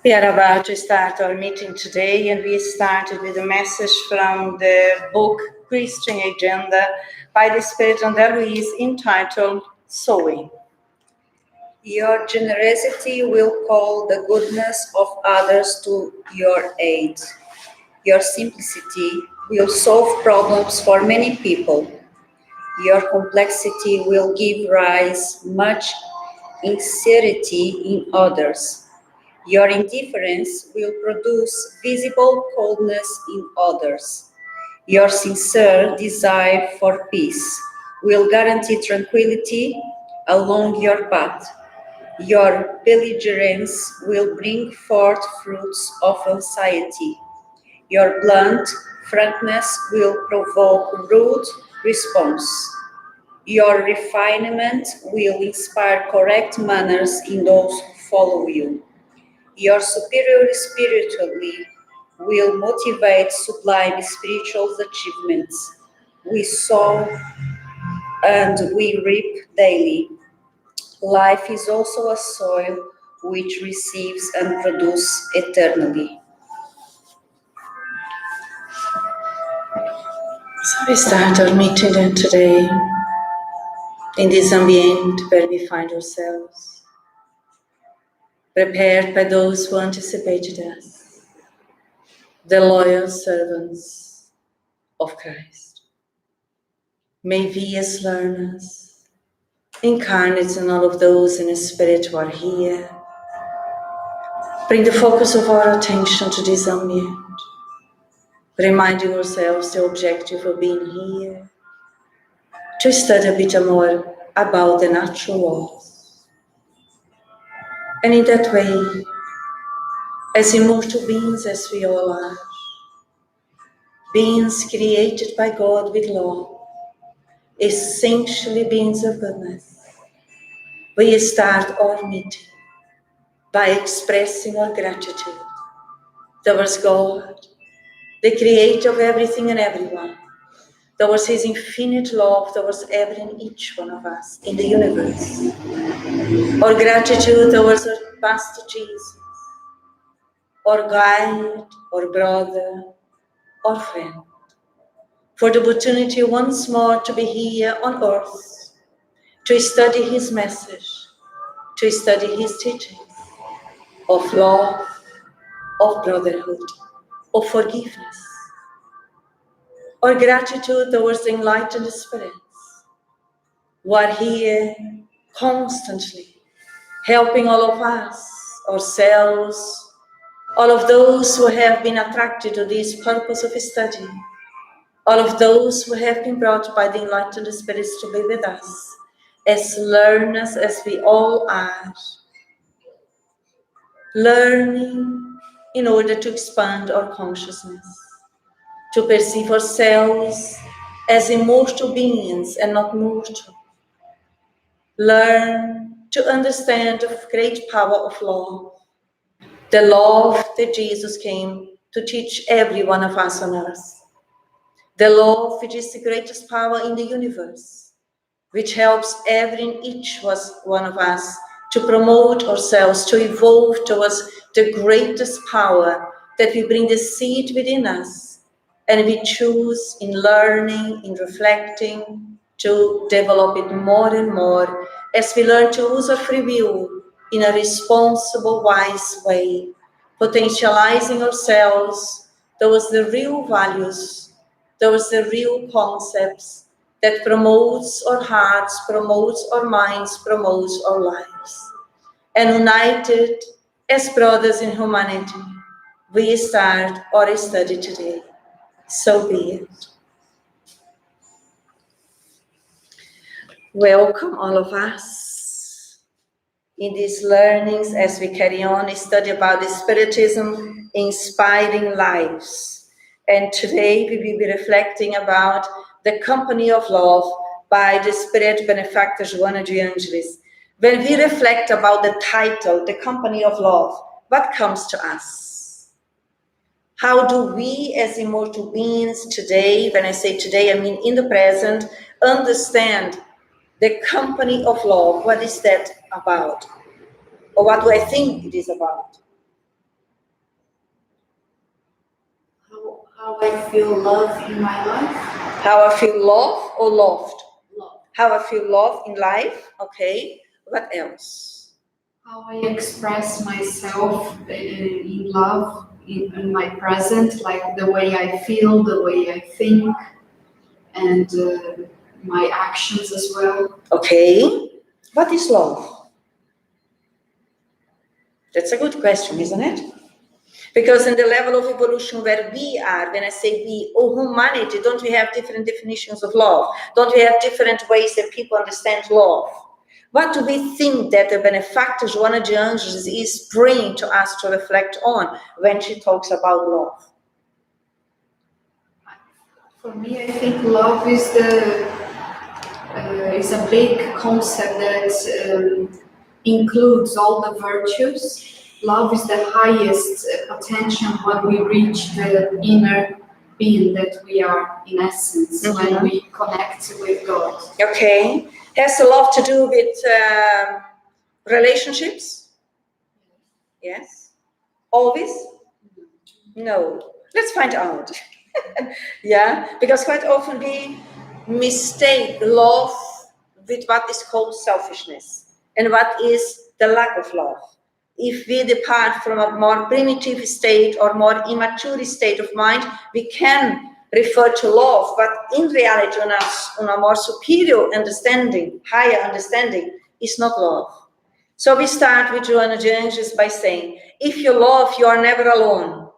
We are about to start our meeting today, and we started with a message from the book Christian Agenda by the Spirit André Luiz entitled Sowing. Your generosity will call the goodness of others to your aid. Your simplicity will solve problems for many people. Your complexity will give rise much insincerity in others. Your indifference will produce visible coldness in others. Your sincere desire for peace will guarantee tranquility along your path. Your belligerence will bring forth fruits of anxiety. Your blunt frankness will provoke rude response. Your refinement will inspire correct manners in those who follow you. Your superior spirituality will motivate sublime spiritual achievements. We sow and we reap daily. Life is also a soil which receives and produces eternally. So we start our meeting then today in this ambient where we find ourselves, prepared by those who anticipated us, the loyal servants of Christ. May we as learners, incarnate in all of those in the spirit who are here, bring the focus of our attention to this ambient, reminding ourselves the objective of being here, to study a bit more about the natural laws. And in that way, as immortal beings as we all are, beings created by God with love, essentially beings of goodness, we start our meeting by expressing our gratitude towards God, the creator of everything and everyone, towards his infinite love towards every and each one of us in the universe. Our gratitude towards our Master Jesus, our guide, our brother, our friend, for the opportunity once more to be here on earth, to study his message, to study his teachings of love, of brotherhood, of forgiveness. Our gratitude towards the Enlightened Spirits, who are here constantly, helping all of us, ourselves, all of those who have been attracted to this purpose of study, all of those who have been brought by the Enlightened Spirits to be with us, as learners as we all are, learning in order to expand our consciousness, to perceive ourselves as immortal beings and not mortal. Learn to understand the great power of love, the love that Jesus came to teach every one of us on earth, the love which is the greatest power in the universe, which helps every and each one of us to promote ourselves, to evolve towards the greatest power, that we bring the seed within us, and we choose in learning, in reflecting, to develop it more and more as we learn to use our free will in a responsible, wise way, potentializing ourselves towards the real values, towards the real concepts that promotes our hearts, promotes our minds, promotes our lives. And united as brothers in humanity, we start our study today. So be it. Welcome all of us in these learnings as we carry on study about the Spiritism inspiring lives. And today we will be reflecting about the company of love by the Spirit Benefactor Joana de Angelis. When we reflect about the title, the company of love, what comes to us? How do we as immortal beings today, when I say today, I mean in the present, understand the company of love? What is that about? Or what do I think it is about? How I feel love in my life. How I feel love or loved? Love. How I feel love in life. Okay. What else? How I express myself in love in my present, like the way I feel, the way I think, and my actions as well. Okay. What is love? That's a good question, isn't it? Because in the level of evolution where we are, when I say we, or humanity, don't we have different definitions of love? Don't we have different ways that people understand love? What do we think that the benefactor Joana de Anjos is bringing to us to reflect on when she talks about love? For me, I think love is a big concept that includes all the virtues. Love is the highest potential when we reach the inner being that we are in essence, when we connect with God. Okay. Has a lot to do with relationships? Yes. Always? No. Let's find out. Yeah, because quite often we mistake love with what is called selfishness and what is the lack of love. If we depart from a more primitive state or more immature state of mind, we can refer to love, but in reality, on a more superior understanding, higher understanding, is not love. So we start with Joana de Anjos by saying, if you love, you are never alone.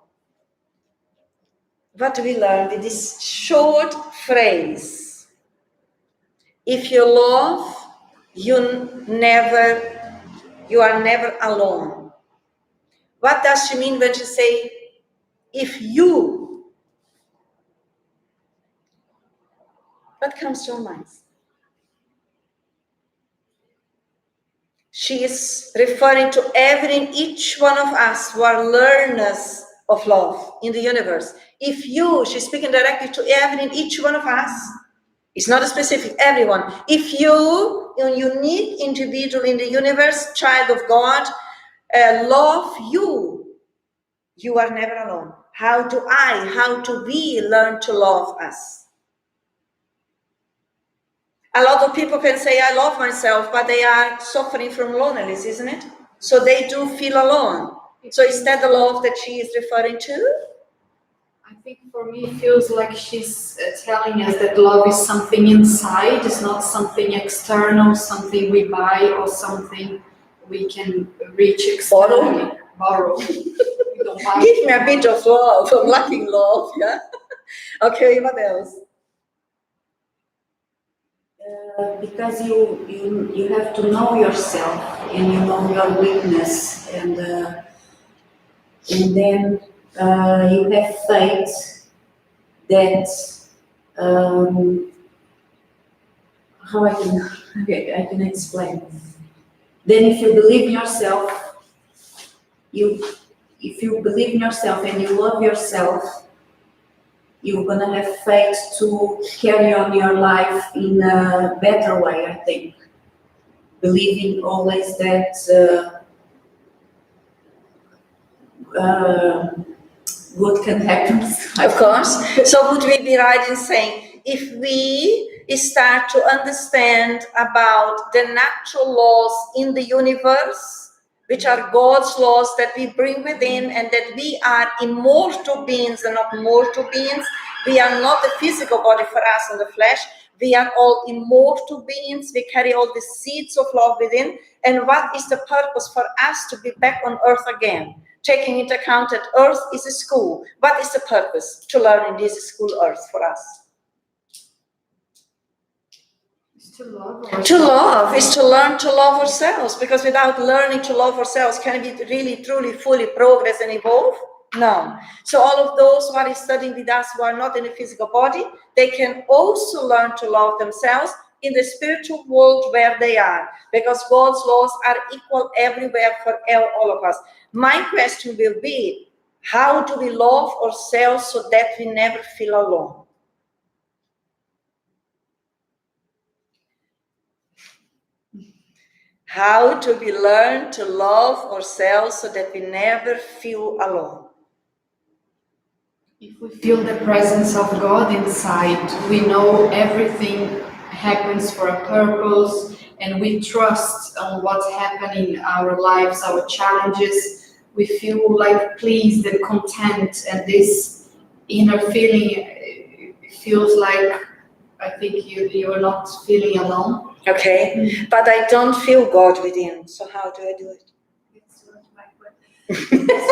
What do we learn with this short phrase? If you love, you are never alone. What does she mean when she say, if you? What comes to our minds? She is referring to every and each one of us who are learners of love in the universe. If you, she's speaking directly to every and each one of us. It's not a specific, everyone. If you, a unique individual in the universe, child of God, love you, you are never alone. How do we learn to love us? A lot of people can say, I love myself, but they are suffering from loneliness, isn't it? So they do feel alone. So is that the love that she is referring to? I think for me it feels like she's telling us that love is something inside, it's not something external, something we buy or something we can reach externally. Borrow. Give me a bit of love. I'm lacking love, yeah? Okay, what else? Because you have to know yourself and you know your weakness, and then you have faith that how I can explain. Then if you believe in yourself, if you believe in yourself and you love yourself, you're gonna have faith to carry on your life in a better way, I think. Believing always that good can happen. Of course. So would we be right in saying, if we start to understand about the natural laws in the universe, which are God's laws that we bring within, and that we are immortal beings and not mortal beings, we are not the physical body for us in the flesh, we are all immortal beings, we carry all the seeds of love within, and what is the purpose for us to be back on earth again? Taking into account that earth is a school. What is the purpose to learn in this school earth for us? To love is to learn to love ourselves, because without learning to love ourselves, can we really, truly, fully progress and evolve? No. So all of those who are studying with us who are not in a physical body, they can also learn to love themselves in the spiritual world where they are, because God's laws are equal everywhere for all of us. My question will be, how do we love ourselves so that we never feel alone? How do we learn to love ourselves so that we never feel alone? If we feel the presence of God inside, we know everything happens for a purpose, and we trust on what's happening in our lives, our challenges. We feel like pleased and content, and this inner feeling feels like, I think you are not feeling alone. Okay, but I don't feel God within, so how do I do it? This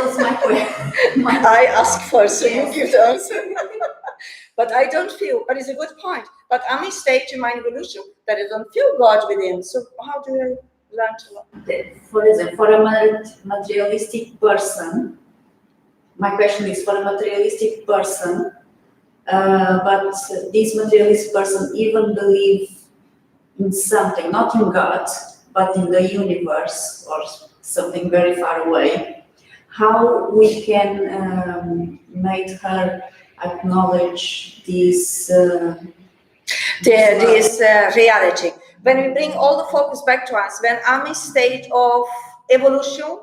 was my question. I ask first, so Yes. you give the answer. But I don't feel, but it's a good point. But I'm in stage in my evolution that I don't feel God within. So how do I learn to love? For example, for a materialistic person, my question is for a materialistic person, but this materialistic person even believe in something, not in God, but in the universe or something very far away. How we can make her acknowledge this reality. When we bring all the focus back to us, when I'm in state of evolution,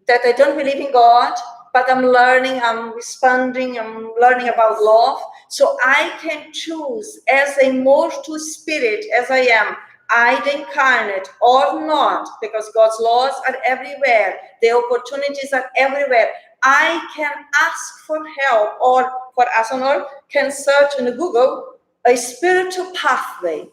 that I don't believe in God, but I'm learning, I'm responding, I'm learning about love, so I can choose as a mortal spirit as I am, either incarnate or not, because God's laws are everywhere, the opportunities are everywhere. I can ask for help, or for us on earth, can search in Google a spiritual pathway.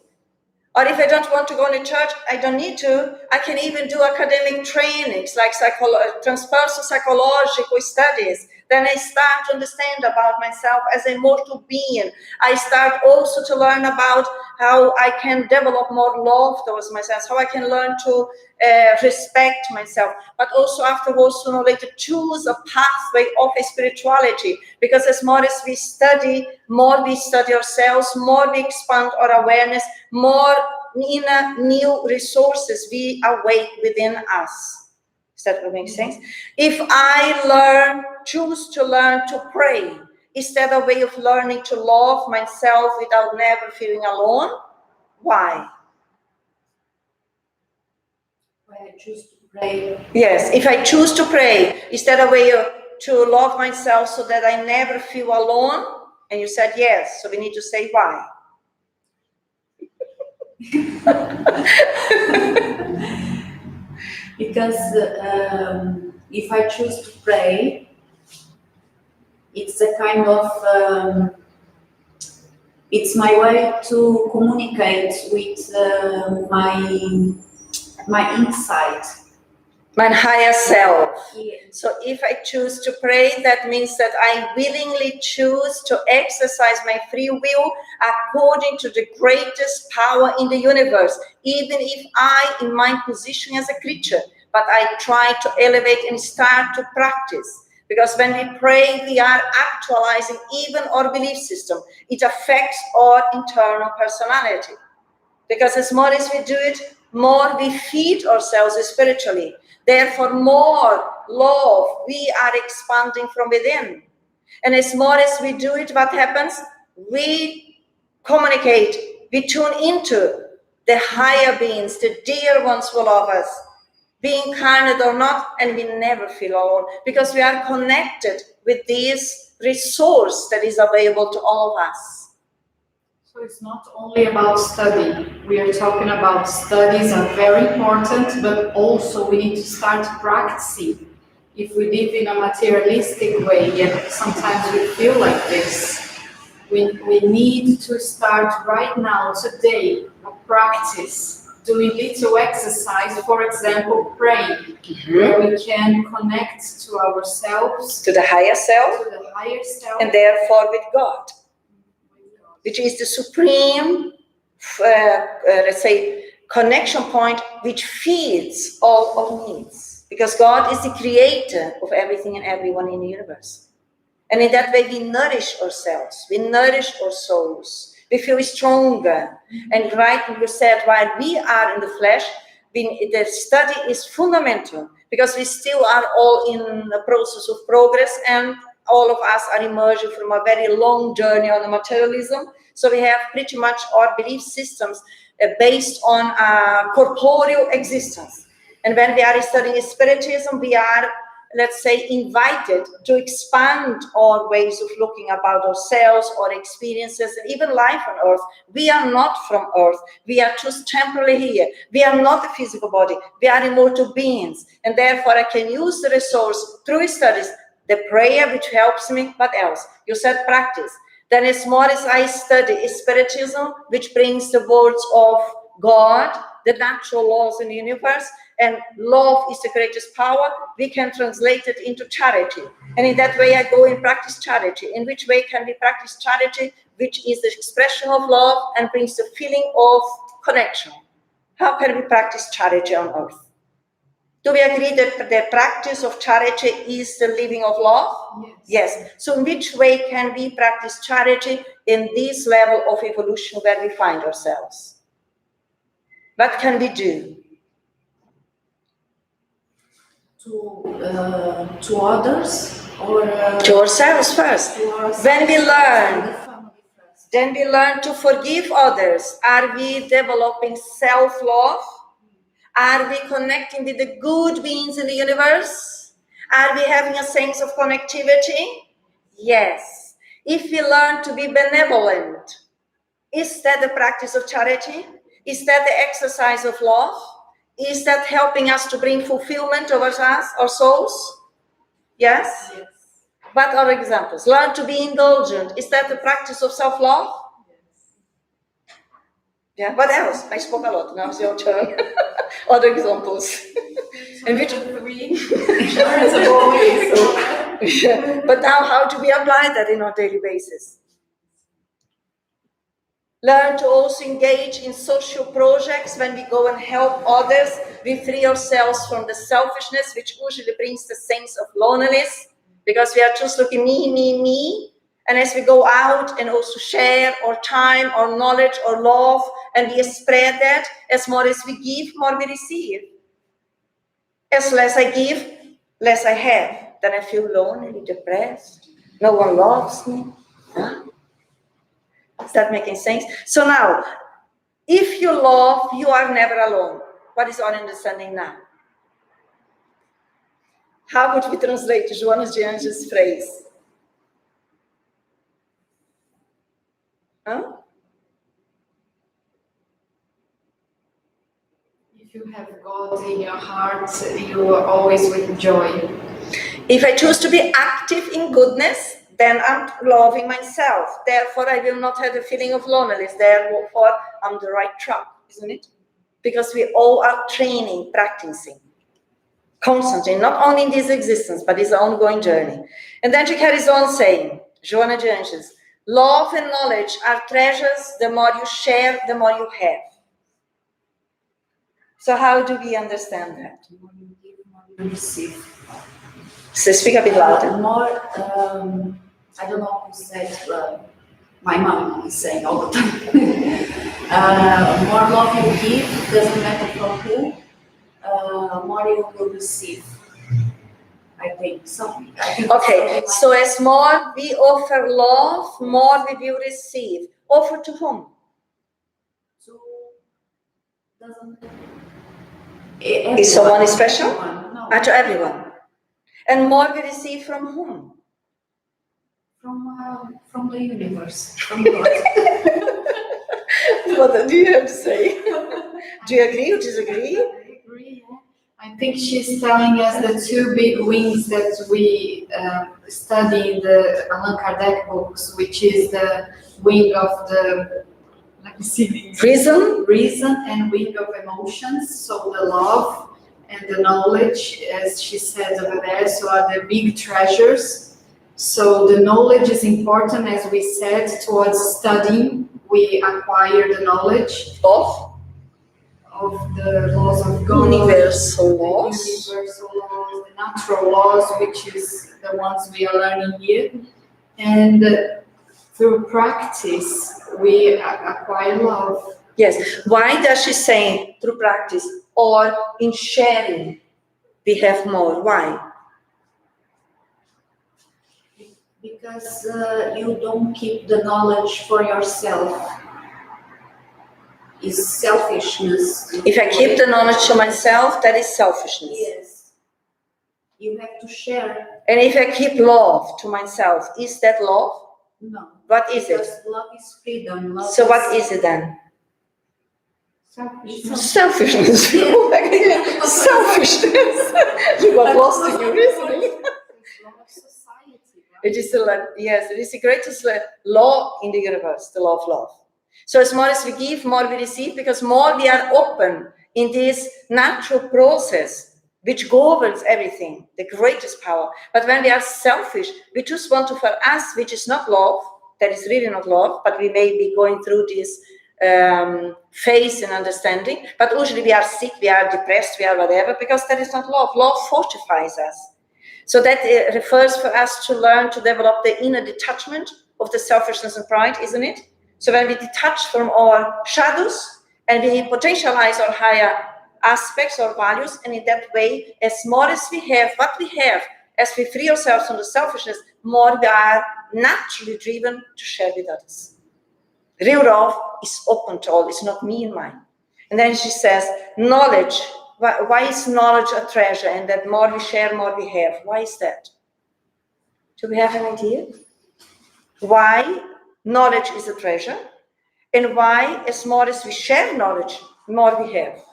Or if I don't want to go to church, I don't need to. I can even do academic trainings like transpersonal psychological studies. Then I start to understand about myself as a mortal being. I start also to learn about how I can develop more love towards myself, how I can learn to respect myself, but also afterwards, sooner or later, choose a pathway of a spirituality. Because as more as we study, more we study ourselves, more we expand our awareness, more inner new resources we awake within us. Is that what makes sense? If I choose to learn to pray, is that a way of learning to love myself without never feeling alone? Why? when I choose to pray? Yes, if I choose to pray, is that a way to love myself so that I never feel alone? And you said yes, so we need to say why. Because if I choose to pray, it's a kind of it's my way to communicate with my insight, My higher self. Yeah. So if I choose to pray, that means that I willingly choose to exercise my free will according to the greatest power in the universe, even if I, in my position as a creature, but I try to elevate and start to practice. Because when we pray, we are actualizing even our belief system. It affects our internal personality. Because as more as we do it, more we feed ourselves spiritually. Therefore, more love we are expanding from within. And as more as we do it, what happens? We communicate, we tune into the higher beings, the dear ones who love us, be incarnate or not, and we never feel alone, because we are connected with this resource that is available to all of us. So it's not only about study. We are talking about studies are very important, but also we need to start practicing. If we live in a materialistic way, and sometimes we feel like this, we need to start right now, today, a practice, doing little exercise, for example, praying, where we can connect to ourselves, To the higher self, and therefore with God, which is the supreme, let's say, connection point which feeds all our needs. Because God is the creator of everything and everyone in the universe. And in that way, we nourish ourselves, we nourish our souls, we feel stronger. And right, you said, while we are in the flesh, the study is fundamental, because we still are all in the process of progress, and all of us are emerging from a very long journey on the materialism. So we have pretty much our belief systems based on corporeal existence. And when we are studying Spiritism, we are let's say, invited to expand our ways of looking about ourselves, our experiences, and even life on earth. We are not from earth. We are just temporarily here. We are not a physical body. We are immortal beings. And therefore, I can use the resource through studies, the prayer, which helps me. What else? You said practice. Then as more as I study Spiritism, which brings the words of God, the natural laws in the universe, and love is the greatest power, we can translate it into charity. And in that way, I go and practice charity. In which way can we practice charity, which is the expression of love and brings the feeling of connection? How can we practice charity on earth? Do we agree that the practice of charity is the living of love? Yes. So in which way can we practice charity in this level of evolution where we find ourselves? What can we do? To others, or to ourselves first. When we learn, then we learn to forgive others. Are we developing self-love? Are we connecting with the good beings in the universe? Are we having a sense of connectivity? Yes. If we learn to be benevolent, is that the practice of charity? Is that the exercise of love? Is that helping us to bring fulfillment over us, our souls? Yes? Yes. What are examples? Learn to be indulgent. Is that the practice of self-love? Yes. Yeah. What else? I spoke a lot. Now it's your turn. Other examples. And which? Yeah. But now, how do we apply that in our daily basis? Learn to also engage in social projects. When we go and help others, we free ourselves from the selfishness, which usually brings the sense of loneliness, because we are just looking me, me, me. And as we go out and also share our time, our knowledge, our love, and we spread that, as more as we give, more we receive. As less I give, less I have. Then I feel lonely, depressed. No one loves me. Huh? Is that making sense? So now, if you love, you are never alone. What is our understanding now? How would we translate Joana de Anjos' phrase? Huh? If you have God in your heart, you are always with joy. If I choose to be active in goodness, then I'm loving myself. Therefore, I will not have the feeling of loneliness. Therefore, I'm the right track, isn't it? Because we all are training, practicing, constantly, not only in this existence, but this ongoing journey. And then she carries on saying, Joana de Anjos, love and knowledge are treasures. The more you share, the more you have. So how do we understand that? The more you give, more you receive. So speak a bit louder. More, I don't know who said, my mom is saying all the time. More love you give, doesn't matter from who, more you will receive. I think so. Okay, so as more we offer love, more we will receive. Offer to whom? Is someone special? No. To everyone. And more we receive from whom? From the universe, from God. What do you have to say? Do you agree or disagree? I agree. I think she's telling us the two big wings that we study in the Allan Kardec books, which is the wing of the reason and wing of emotions. So the love and the knowledge, as she said over there, so are the big treasures. So the knowledge is important, as we said, towards studying. We acquire the knowledge of the laws of God, universal laws, the natural laws, which is the ones we are learning here. And through practice, we acquire love. Yes. Why does she say through practice or in sharing we have more? Why? Because you don't keep the knowledge for yourself. It's selfishness. If I keep the knowledge to myself, that is selfishness. Yes. You have to share. And if I keep love to myself, is that love? No. What is it? Because love is freedom. Love So what is it then? Selfishness. Selfishness. Selfishness. You got lost in your reasoning. Law of society, right? It is yes, it is the greatest law in the universe, the law of love. So as more as we give, more we receive, because more we are open in this natural process which governs everything, the greatest power. But when we are selfish, we just want to, for us, which is not love, that is really not love, but we may be going through this phase and understanding, but usually we are sick, we are depressed, we are whatever, because that is not love. Love fortifies us. So that refers for us to learn to develop the inner detachment of the selfishness and pride, isn't it? So when we detach from our shadows and we potentialize our higher aspects or values, and in that way, as more as we have what we have, as we free ourselves from the selfishness, more we are naturally driven to share with others. Real love is open to all, it's not me and mine. And then she says, knowledge. Why is knowledge a treasure? And that more we share, more we have. Why is that? Do we have an idea? Why knowledge is a treasure? And why, as more as we share knowledge, more we have?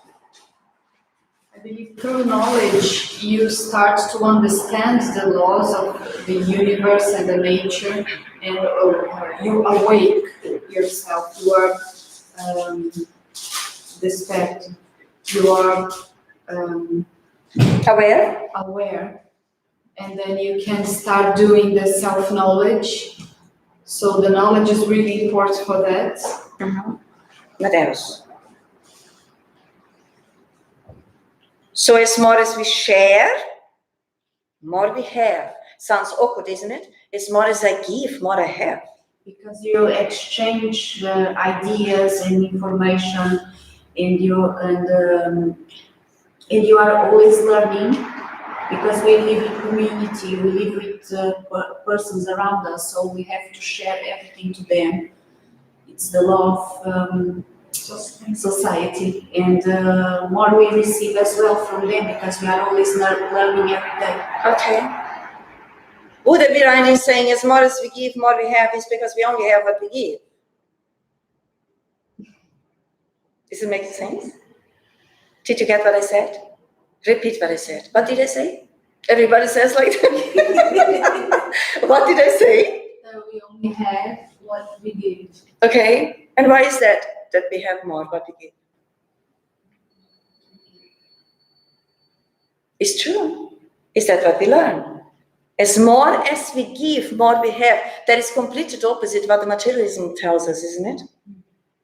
I believe through knowledge you start to understand the laws of the universe and the nature, and you awake yourself. You are dispelled. You are aware, and then you can start doing the self-knowledge. So the knowledge is really important for that. What else? So as more as we share, more we have. Sounds awkward, isn't it? As more as I give, more I have. Because you exchange the ideas and information, and you are always learning. Because we live in community, we live with persons around us, so we have to share everything to them. It's the law of society, and more we receive as well from them, because we are always learning every day. Okay. Would it be right in saying as more as we give, more we have, is because we only have what we give? Does it make sense? Did you get what I said? Repeat what I said. What did I say? Everybody says like that. What did I say? That we only have what we give. Okay. And why is that? That we have more what we give. It's true. Is that what we learn? As more as we give, more we have. That is completely the opposite what the materialism tells us, isn't it?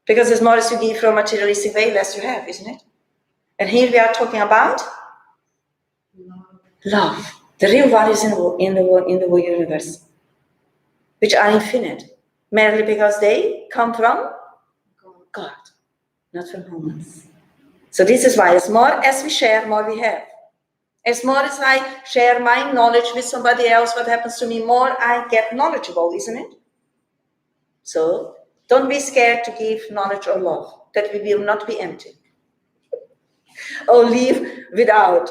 Because as more as you give from a materialistic way, less you have, isn't it? And here we are talking about love. The real values in the universe, which are infinite, merely because they come from God, not from humans. So this is why as more as we share, more we have. As more as I share my knowledge with somebody else, what happens to me, more I get knowledgeable, isn't it? So don't be scared to give knowledge or love, that we will not be empty or leave without.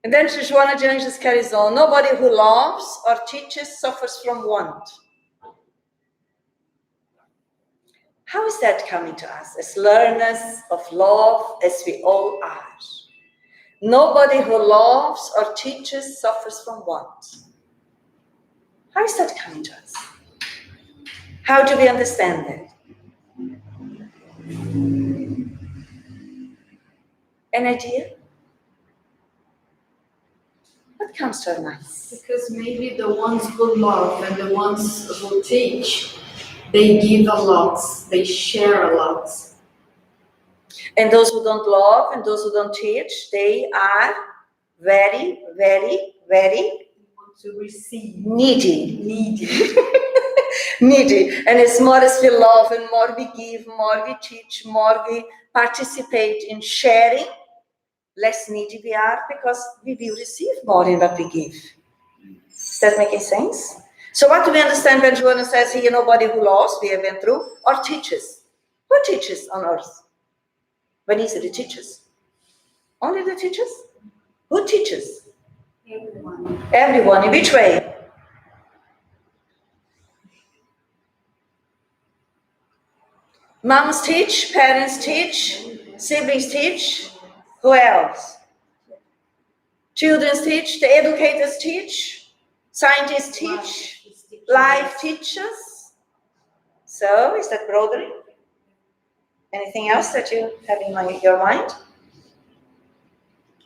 And then Shishwana Genesis carries on. Nobody who loves or teaches suffers from want. How is that coming to us as learners of love, as we all are? Nobody who loves or teaches suffers from want. How is that coming to us? How do we understand that? An idea? What comes to our minds? Because maybe the ones who love and the ones who teach, they give a lot, they share a lot. And those who don't love and those who don't teach, they are very, very, very Want to receive. needy. Needy. Needy. And as more as we love and more we give, more we teach, more we participate in sharing, less needy we are, because we will receive more in what we give. Is that making sense? So what do we understand when Joanna says here, nobody who loves, we have been through, or teaches? Who teaches on earth? When is it the teachers? Only the teachers? Who teaches? Everyone. Everyone. In which way? Moms teach, parents teach, siblings teach. Who else? Children teach, the educators teach, scientists teach, life teachers. So, is that broadening? Anything else that you have in your mind?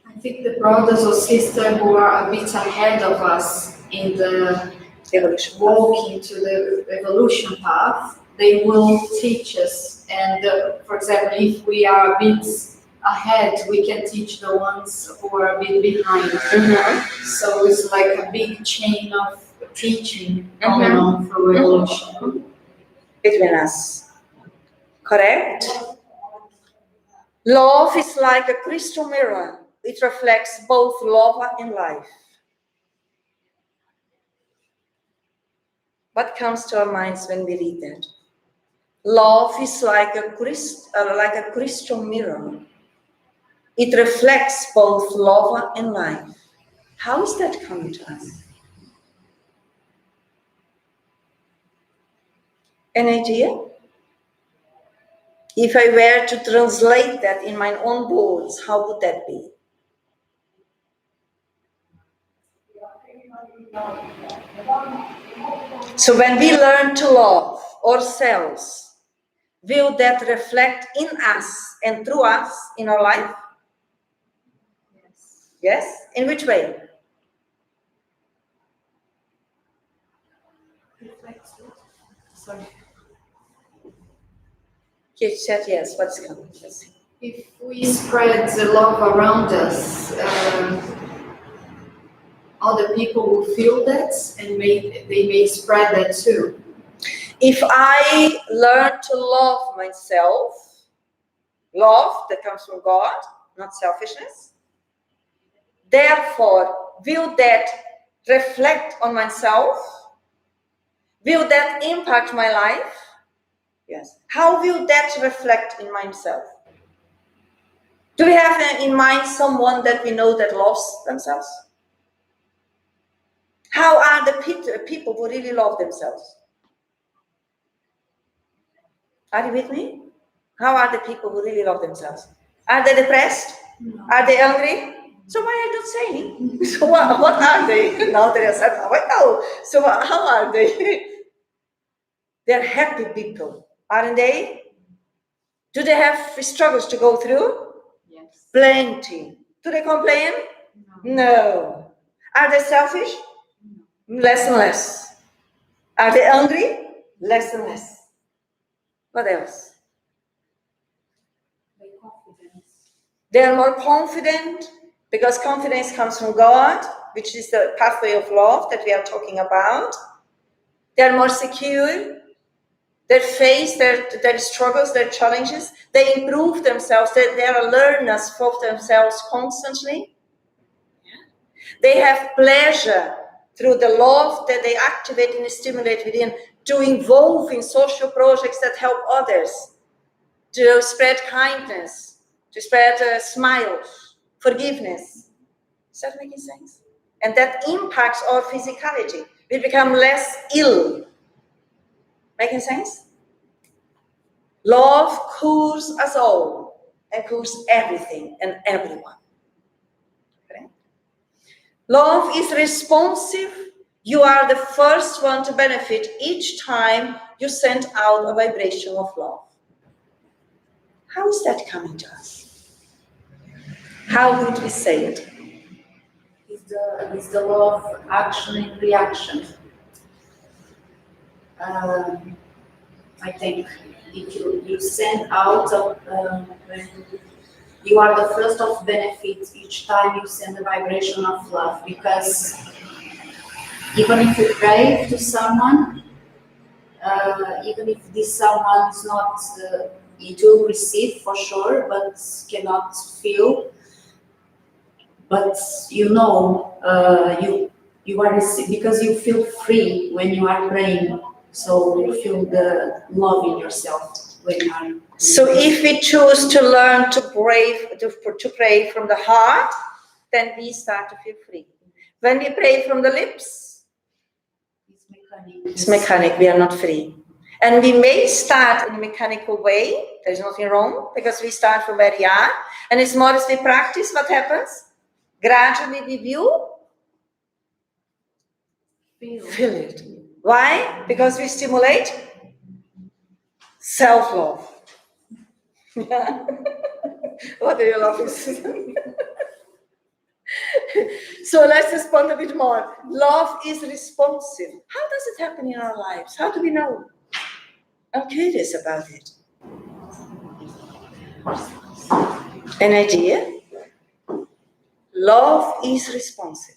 I think the brothers or sisters who are a bit ahead of us in the Evolution. walk into the evolution path, they will teach us. And for example, if we are a bit ahead, we can teach the ones who are a bit behind. So it's like a big chain of teaching going on through evolution. Between us. Correct? Love is like a crystal mirror. It reflects both love and life. What comes to our minds when we read that? Love is like a crystal mirror. It reflects both love and life. How is that coming to us? An idea? If I were to translate that in my own words, how would that be? So when we learn to love ourselves, will that reflect in us and through us in our life? Yes. Yes? In which way? Sorry. You said yes. What's coming? Let's see. If we spread the love around us, other people will feel that and they may spread that too. If I learn to love myself, love that comes from God, not selfishness, therefore, will that reflect on myself? Will that impact my life? Yes. How will that reflect in myself? Do we have in mind someone that we know that loves themselves? How are the people who really love themselves? Are you with me? How are the people who really love themselves? Are they depressed? No. Are they angry? So why are you not saying? So what are they? Now they are sad. No. So how are they? They're happy people, aren't they? Do they have struggles to go through? Yes. Plenty. Do they complain? No. Are they selfish? Less and less. Are they angry? Less and less. What else? They are more confident, because confidence comes from God, which is the pathway of love that we are talking about. They are more secure. They face their struggles, their challenges. They improve themselves. They are learners for themselves constantly. They have pleasure through the love that they activate and stimulate within, to involve in social projects that help others, to spread kindness, to spread smiles, forgiveness. Is that making sense? And that impacts our physicality. We become less ill. Making sense? Love cures us all and cures everything and everyone. Okay? Love is responsive. You are the first one to benefit each time you send out a vibration of love. How is that coming to us? How would we say it? Is the law of action and reaction. I think if you send out, you are the first of benefit each time you send a vibration of love, because even if you pray to someone, even if this someone is not, it will receive for sure, but cannot feel. But you know, you are because you feel free when you are praying. So you feel the love in yourself when you are. So if we choose to learn to pray from the heart, then we start to feel free. When we pray from the lips, it's mechanic, we are not free. And we may start in a mechanical way, there's nothing wrong, because we start from where we are, and as more as we practice, what happens? Gradually we view, feel it. Why? Because we stimulate self-love. What are you laughing? So let's respond a bit more. Love is responsive. How does it happen in our lives? How do we know? I'm curious about it. An idea? Love is responsive.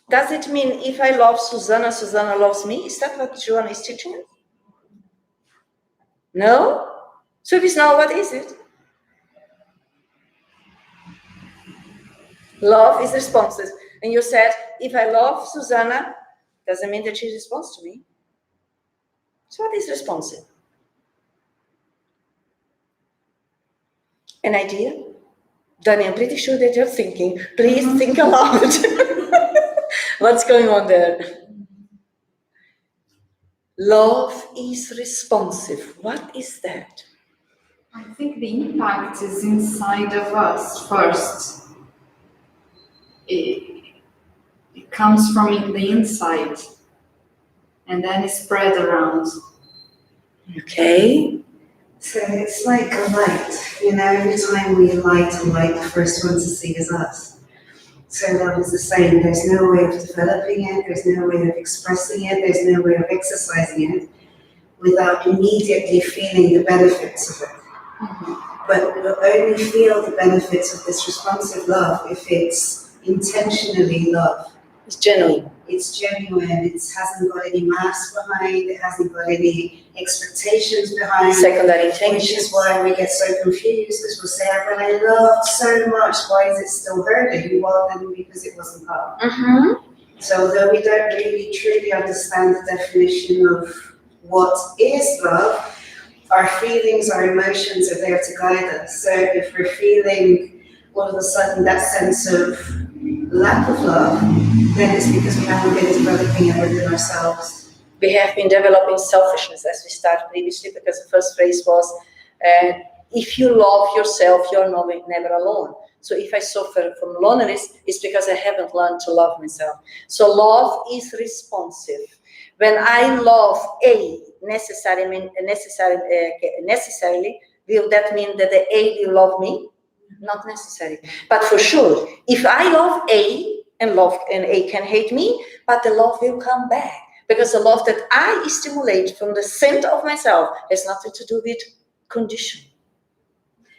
Does it mean if I love Susanna, Susanna loves me? Is that what Joanna is teaching us? No? So if it's not, what is it? Love is responsive. And you said, if I love Susanna, doesn't mean that she responds to me. So what is responsive? An idea? Danny, I'm pretty sure that you're thinking. Please think aloud. What's going on there? Love is responsive. What is that? I think the impact is inside of us first. It comes from the inside, and then it's spread around. Okay. So it's like a light, every time we light a light, the first one to see is us. So love is the same. There's no way of developing it, there's no way of expressing it, there's no way of exercising it without immediately feeling the benefits of it. But we'll only feel the benefits of this responsive love if it's intentionally love. It's genuine. It's genuine, it hasn't got any mask behind, it hasn't got any expectations behind. Secondary Which intentions. is why we get so confused, because we'll say, but I loved so much, why is it still hurting? Well, then because it wasn't love. So though we don't really truly understand the definition of what is love, our feelings, our emotions are there to guide us. So if we're feeling all of a sudden that sense of lack of love, then it's because we haven't been developing it within ourselves. We have been developing selfishness as we started previously, because the first phrase was, if you love yourself, you're never alone. So if I suffer from loneliness, it's because I haven't learned to love myself. So love is responsive. When I love necessarily, will that mean that the A will love me? Not necessary. But for sure, if I love A and A can hate me, but the love will come back. Because the love that I stimulate from the center of myself has nothing to do with condition.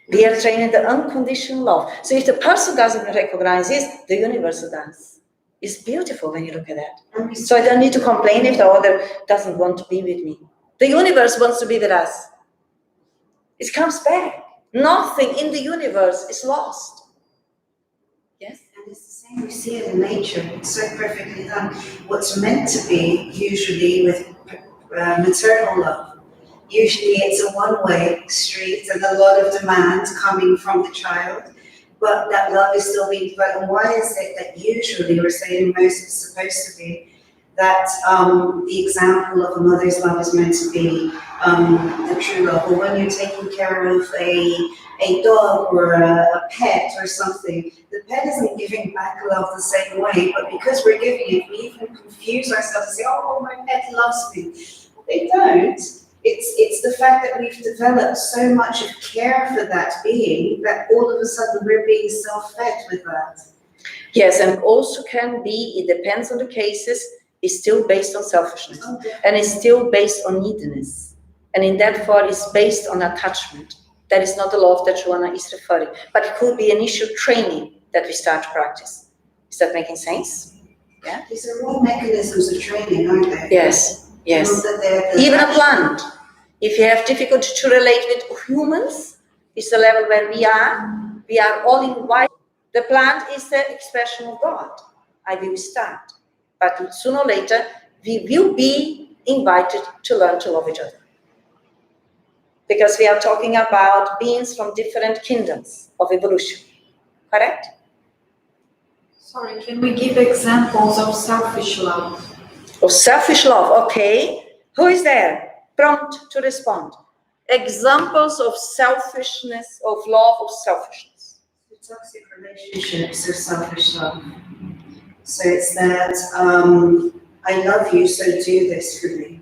We are training the unconditional love. So if the person doesn't recognize this, the universe does. It's beautiful when you look at that. So I don't need to complain if the other doesn't want to be with me. The universe wants to be with us. It comes back. Nothing in the universe is lost. Yes? And it's the same, we see it in nature, it's so perfectly done. What's meant to be, usually with maternal love, usually it's a one-way street and a lot of demand coming from the child, but that love is still being developed. And why is it that usually, we're saying most it's supposed to be, that the example of a mother's love is meant to be the true love? Or when you're taking care of a dog or a pet or something, the pet isn't giving back love the same way, but because we're giving it, we even confuse ourselves and say, oh, my pet loves me. They don't. It's the fact that we've developed so much of care for that being that all of a sudden we're being self-fed with that. Yes, and also can be, it depends on the cases, is still based on selfishness. And it's still based on neediness. And in that part, it's based on attachment. That is not the love that Joanna is referring. But it could be an issue training that we start to practice. Is that making sense? Yeah? These are all mechanisms of training, aren't they? Yes, yes. Even a plant. If you have difficulty to relate with humans, it's the level where we are all in white. The plant is the expression of God. I will start. But sooner or later, we will be invited to learn to love each other. Because we are talking about beings from different kingdoms of evolution. Correct? Sorry, can we give examples of selfish love? Of selfish love, okay. Who is there? Prompt to respond. Examples of selfishness, of love of selfishness. The toxic relationships are selfish love. So it's that I love you, so do this for me.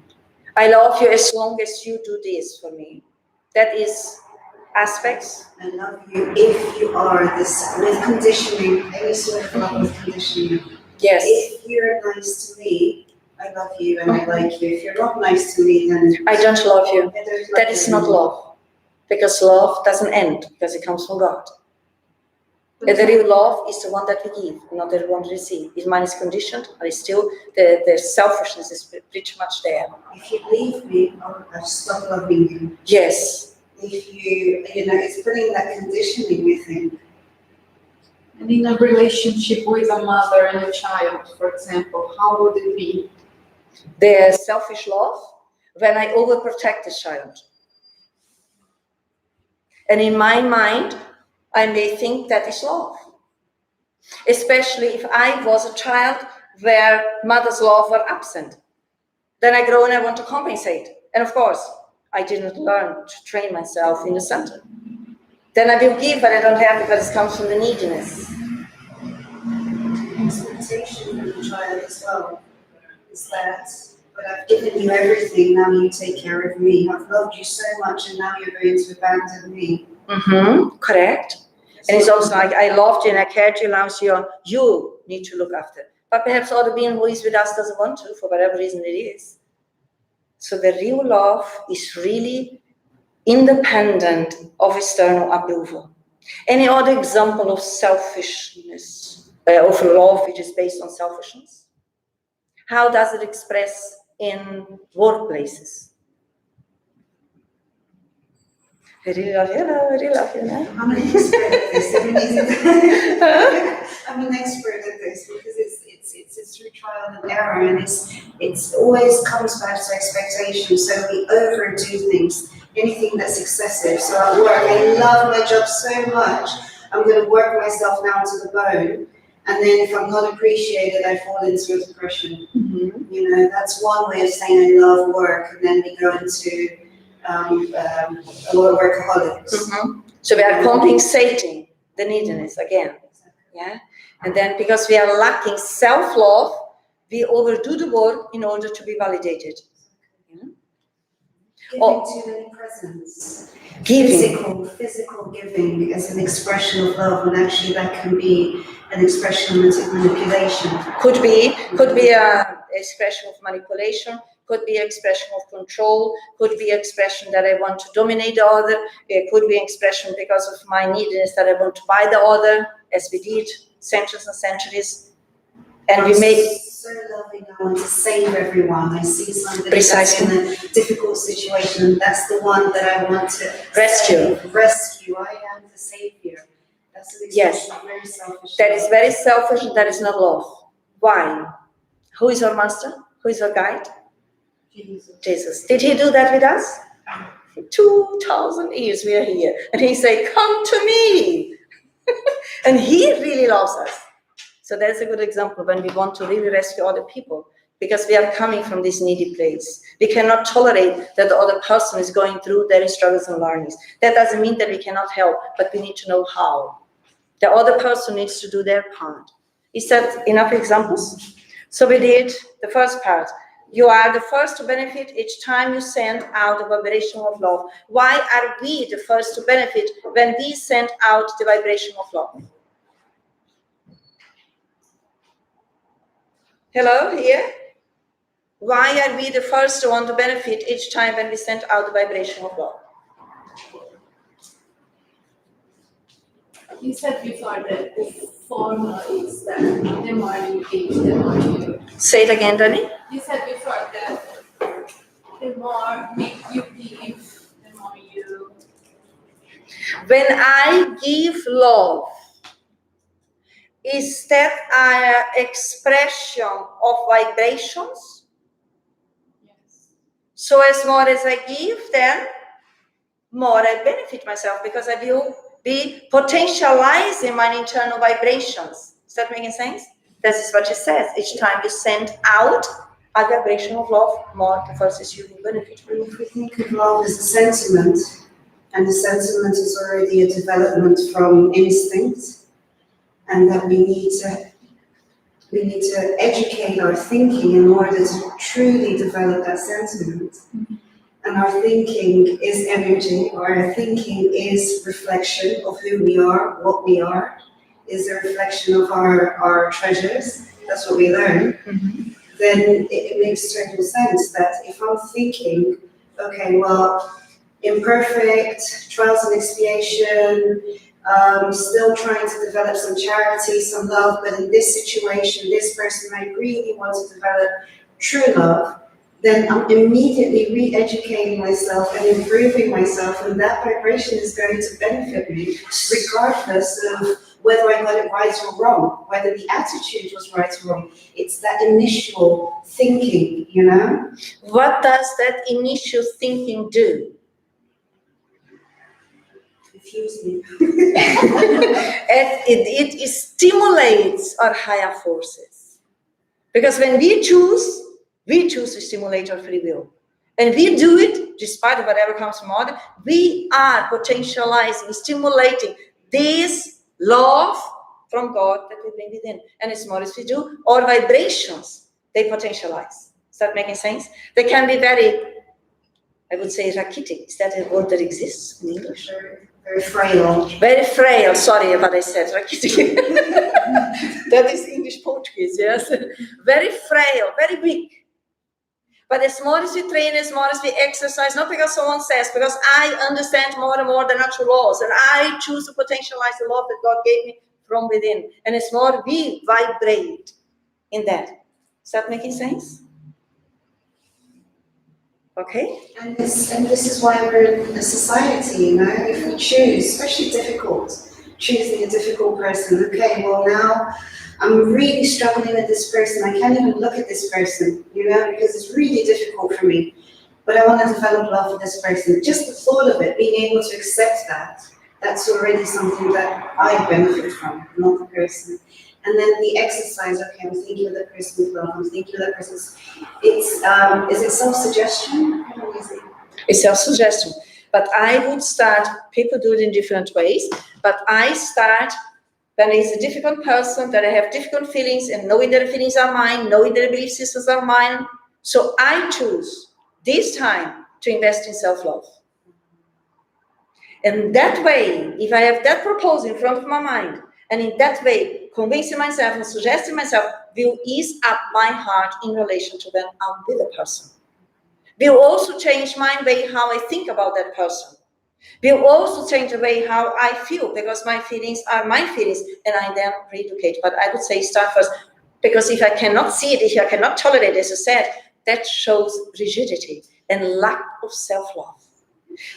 I love you as long as you do this for me. That is aspects. I love you if you are this, with conditioning, any sort of love with conditioning. Yes. If you're nice to me, I love you and I like you. If you're not nice to me, then I don't love you. I don't That love is you. not love. Because love doesn't end, because it comes from God. The real love is the one that we give, not the one we receive. If mine is conditioned, but it's still the selfishness is pretty much there. If you leave me, I'll stop loving you. Yes. If you it's putting that conditioning within. And in a relationship with a mother and a child, for example, how would it be? The selfish love, when I overprotect the child. And in my mind, I may think that is love. Especially if I was a child where mother's love were absent. Then I grow and I want to compensate. And of course, I didn't learn to train myself in the center. Then I will give, but I don't have because it comes from the neediness. Expectation from the child as well is that, but I've given you everything, now you take care of me. I've loved you so much and now you're going to abandon me. Correct. And it's also like, I loved you and I cared you, now you need to look after. But perhaps other being who is with us doesn't want to, for whatever reason it is. So the real love is really independent of external approval. Any other example of selfishness, of love which is based on selfishness? How does it express in workplaces? I really love you, I really love you now. I'm an expert at this. I'm an expert at this because it's through trial and error, and it's always comes back to expectation. So we overdo things, anything that's excessive. So at work, I love my job so much. I'm going to work myself down to the bone, and then if I'm not appreciated, I fall into a depression. That's one way of saying I love work, and then we go into a lot of workaholics. So we are compensating the neediness again. Yeah, and then because we are lacking self-love, we overdo the work in order to be validated. Giving too many presents. Giving. Physical giving as an expression of love, and actually that can be an expression of manipulation. Could be an expression of manipulation, could be expression of control, could be expression that I want to dominate the other, it could be expression because of my neediness that I want to buy the other, as we did centuries and centuries. And we make so loving, I want to save everyone. I see somebody that's in a difficult situation, that's the one that I want to rescue. Rescue. I am the savior. That's an expression of very selfish. That is very selfish, and that is not love. Why? Who is our master? Who is our guide? Jesus. Did he do that with us? 2,000 years we are here. And he said, come to me. And he really loves us. So that's a good example when we want to really rescue other people, because we are coming from this needy place. We cannot tolerate that the other person is going through their struggles and learnings. That doesn't mean that we cannot help, but we need to know how. The other person needs to do their part. Is that enough examples? So we did the first part. You are the first to benefit each time you send out the vibration of love. Why are we the first to benefit when we send out the vibration of love? Hello, here? Why are we the first one to benefit each time when we send out the vibration of love? You said before that the formula is that the more you give, the more you... Say it again, Danny. You said before that the more you give, the more you... When I give love, is that an expression of vibrations? Yes. So as more as I give, then more I benefit myself, because I will be potentializing my internal vibrations. Is that making sense? This is what it says. Each time you send out a vibration of love, more the force is you will benefit from. If we think of love as a sentiment, and the sentiment is already a development from instinct, and that we need to educate our thinking in order to truly develop that sentiment. And our thinking is energy, our thinking is reflection of who we are, what we are, is a reflection of our treasures, that's what we learn. Then it makes total sense that if I'm thinking, okay, well, imperfect, trials and expiation, still trying to develop some charity, some love, but in this situation, this person I really want to develop true love, then I'm immediately re-educating myself and improving myself, and that vibration is going to benefit me, regardless of whether I got it right or wrong, whether the attitude was right or wrong. It's that initial thinking, you know? What does that initial thinking do? Confuse me. It stimulates our higher forces. Because when we choose to stimulate our free will. And we do it, despite of whatever comes from other, we are potentializing, stimulating this love from God that we bring within. And as more as we do, our vibrations, they potentialize. Is that making sense? They can be very, I would say, rakitic. Is that a word that exists in English? Very frail. Very frail, sorry what I said, rakitic. That is English Portuguese, yes. Very frail, very weak. But as more as we train, as more as we exercise, not because someone says, because I understand more and more the natural laws, and I choose to potentialize the love that God gave me from within. And as more we vibrate in that. Is that making sense? Okay? And this is why we're in a society, you know, if we choose, especially choosing a difficult person, okay, well now I'm really struggling with this person, I can't even look at this person, you know, because it's really difficult for me, but I want to develop love for this person. Just the thought of it, being able to accept that, that's already something that I benefit from, not the person. And then the exercise, okay, I'm thinking of that person with love, I'm thinking of that person's, is it self-suggestion? How is it? It's self-suggestion. But I would start, people do it in different ways, but I start when it's a difficult person, that I have difficult feelings, and knowing that the feelings are mine, knowing that the belief systems are mine. So I choose this time to invest in self-love. And that way, if I have that proposal in front of my mind, and in that way, convincing myself and suggesting myself will ease up my heart in relation to when I'm with a person. Will also change my way how I think about that person. Will also change the way how I feel, because my feelings are my feelings, and I then re-educate. But I would say start first, because if I cannot see it, if I cannot tolerate it, as I said, that shows rigidity and lack of self-love.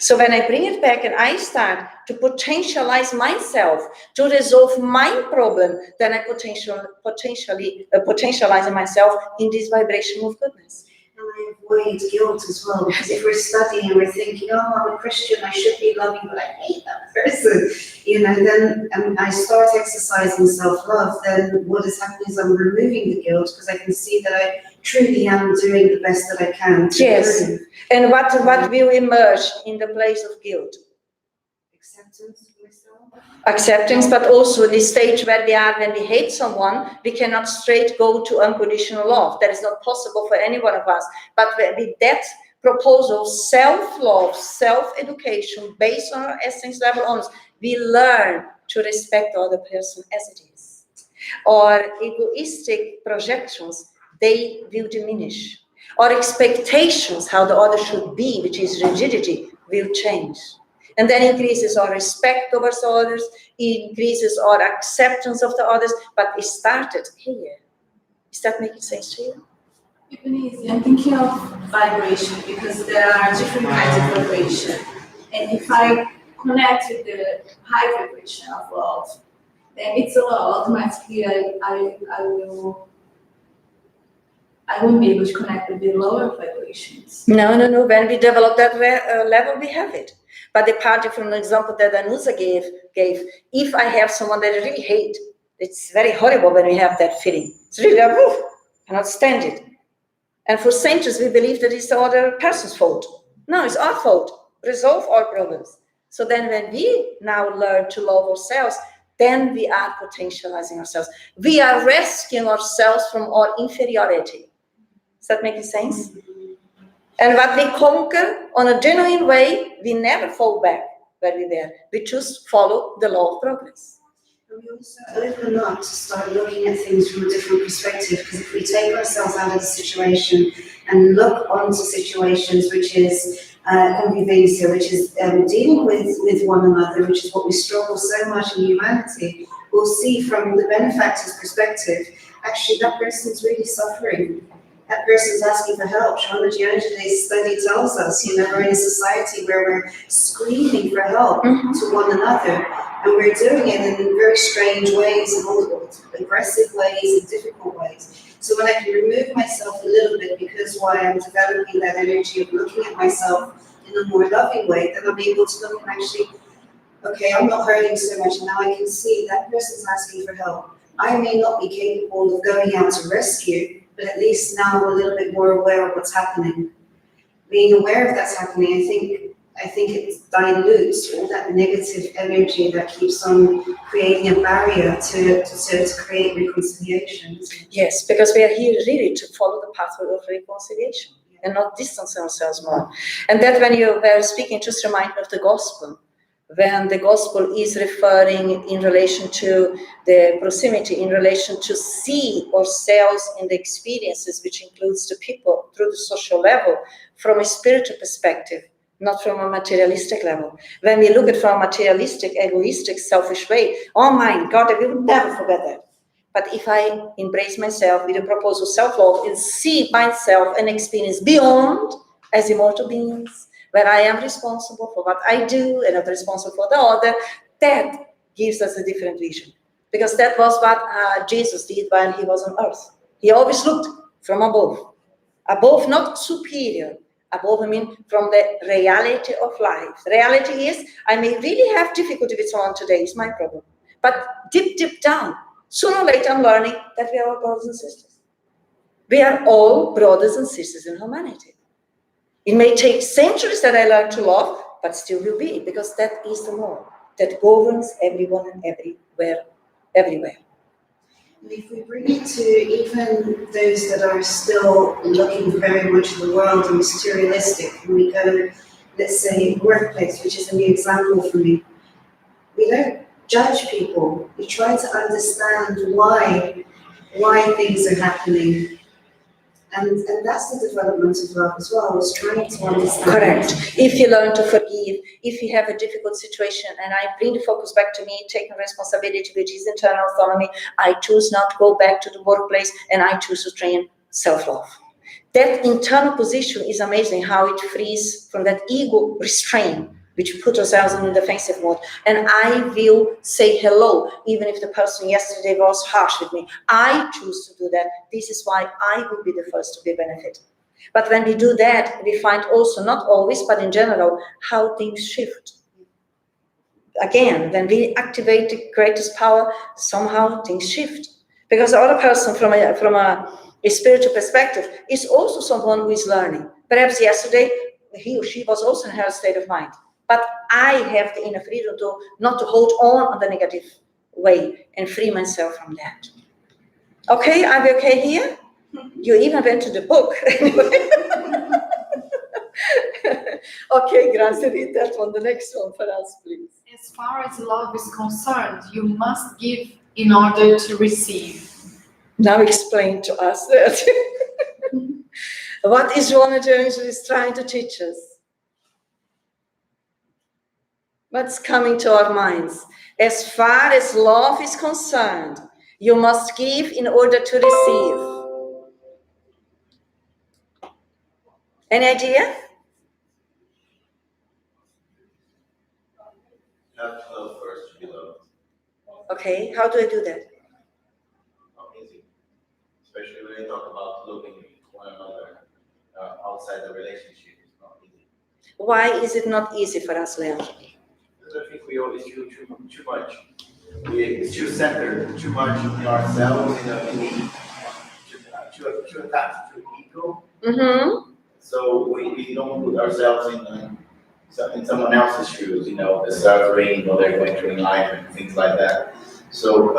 So when I bring it back and I start to potentialize myself, to resolve my problem, then I potentially potentializing myself in this vibration of goodness. And I avoid guilt as well, because if we're studying and we're thinking, oh, I'm a Christian, I should be loving, but I hate that person, you know, then I start exercising self-love, then what is happening is I'm removing the guilt, because I can see that I truly am doing the best that I can. Yes. And what will emerge in the place of guilt? Acceptance of myself. Acceptance, but also the stage where we are when we hate someone, we cannot straight go to unconditional love. That is not possible for any one of us. But with that proposal, self-love, self-education, based on our essence level honors, we learn to respect the other person as it is. Our egoistic projections, they will diminish. Our expectations, how the other should be, which is rigidity, will change. And then increases our respect towards others, increases our acceptance of the others, but it started here. Is that making sense to you? Easy. I'm thinking of vibration, because there are different kinds of vibration. And if I connect with the high vibration of love, then it's a law. Automatically I won't be able to connect with the lower vibrations. No. When we develop that level, we have it. But the part from the example that Anusa gave, if I have someone that I really hate, It's very horrible when we have that feeling. It's really, I cannot stand it. And for centuries, we believe that it's the other person's fault. No, it's our fault. Resolve our problems. So then when we now learn to love ourselves, then we are potentializing ourselves. We are rescuing ourselves from our inferiority. Does that make sense? And what we conquer on a genuine way, we never fall back where we were. We just follow the law of progress. And we also open up to start looking at things from a different perspective, because if we take ourselves out of the situation and look onto situations which is convivência, which is dealing with one another, which is what we struggle so much in humanity, we'll see from the benefactor's perspective, actually that person's really suffering. That person's asking for help. Shamaji Anjali's study tells us, we're in a society where we're screaming for help to one another, and we're doing it in very strange ways, and all aggressive ways and difficult ways. So when I can remove myself a little bit, because why I'm developing that energy of looking at myself in a more loving way, then I'm able to look and actually, okay, I'm not hurting so much, and now I can see that person's asking for help. I may not be capable of going out to rescue, but at least now I'm a little bit more aware of what's happening. Being aware of that's happening, I think it dilutes all that negative energy that keeps on creating a barrier to create reconciliation. Yes, because we are here really to follow the pathway of reconciliation and not distance ourselves more. And that when you were speaking, just remind me of the gospel. When the gospel is referring in relation to the proximity, in relation to see ourselves in the experiences, which includes the people through the social level, from a spiritual perspective, not from a materialistic level. When we look at it from a materialistic, egoistic, selfish way, oh my God, I will never forget that. But if I embrace myself with a proposal of self-love and see myself and experience beyond as immortal beings, where I am responsible for what I do and not responsible for the other, that gives us a different vision. Because that was what Jesus did when he was on earth. He always looked from above. Above, not superior. Above, I mean, from the reality of life. The reality is, I may really have difficulty with someone today, it's my problem. But deep down, sooner or later I'm learning that we are all brothers and sisters. We are all brothers and sisters in humanity. It may take centuries that I learn to love, but still will be, because that is the law that governs everyone and everywhere. And if we bring it to even those that are still looking very much at the world and materialistic, and we go, let's say, workplace, which is a new example for me, we don't judge people. We try to understand why things are happening. And that's the development of love as well, is trying to understand. Correct. If you learn to forgive, if you have a difficult situation, and I bring the focus back to me, taking responsibility, which is internal autonomy, I choose not to go back to the workplace, and I choose to train self-love. That internal position is amazing, how it frees from that ego restraint, which put ourselves in the defensive mode. And I will say hello, even if the person yesterday was harsh with me. I choose to do that. This is why I will be the first to be benefited. But when we do that, we find also, not always, but in general, how things shift. Again, when we activate the greatest power, somehow things shift. Because the other person from a spiritual perspective is also someone who is learning. Perhaps yesterday, he or she was also in her state of mind. But I have the inner freedom to not to hold on the negative way and free myself from that. Okay, are we okay here? You even went to the book. Okay, Grazie, read that one, the next one for us, please. As far as love is concerned, you must give in order to receive. Now explain to us that. What is Joanna Jones is trying to teach us? What's coming to our minds? As far as love is concerned, you must give in order to receive. Any idea? Have to love first to be loved. Okay, how do I do that? Not easy. Especially when you talk about loving one another outside the relationship. It's not easy. Why is it not easy for us, Leon? Because I think we always feel too much. we too centered too much in ourselves, too attached to ego. Mm-hmm. So we don't put ourselves in someone else's shoes, the suffering, or they're going through in life and things like that. So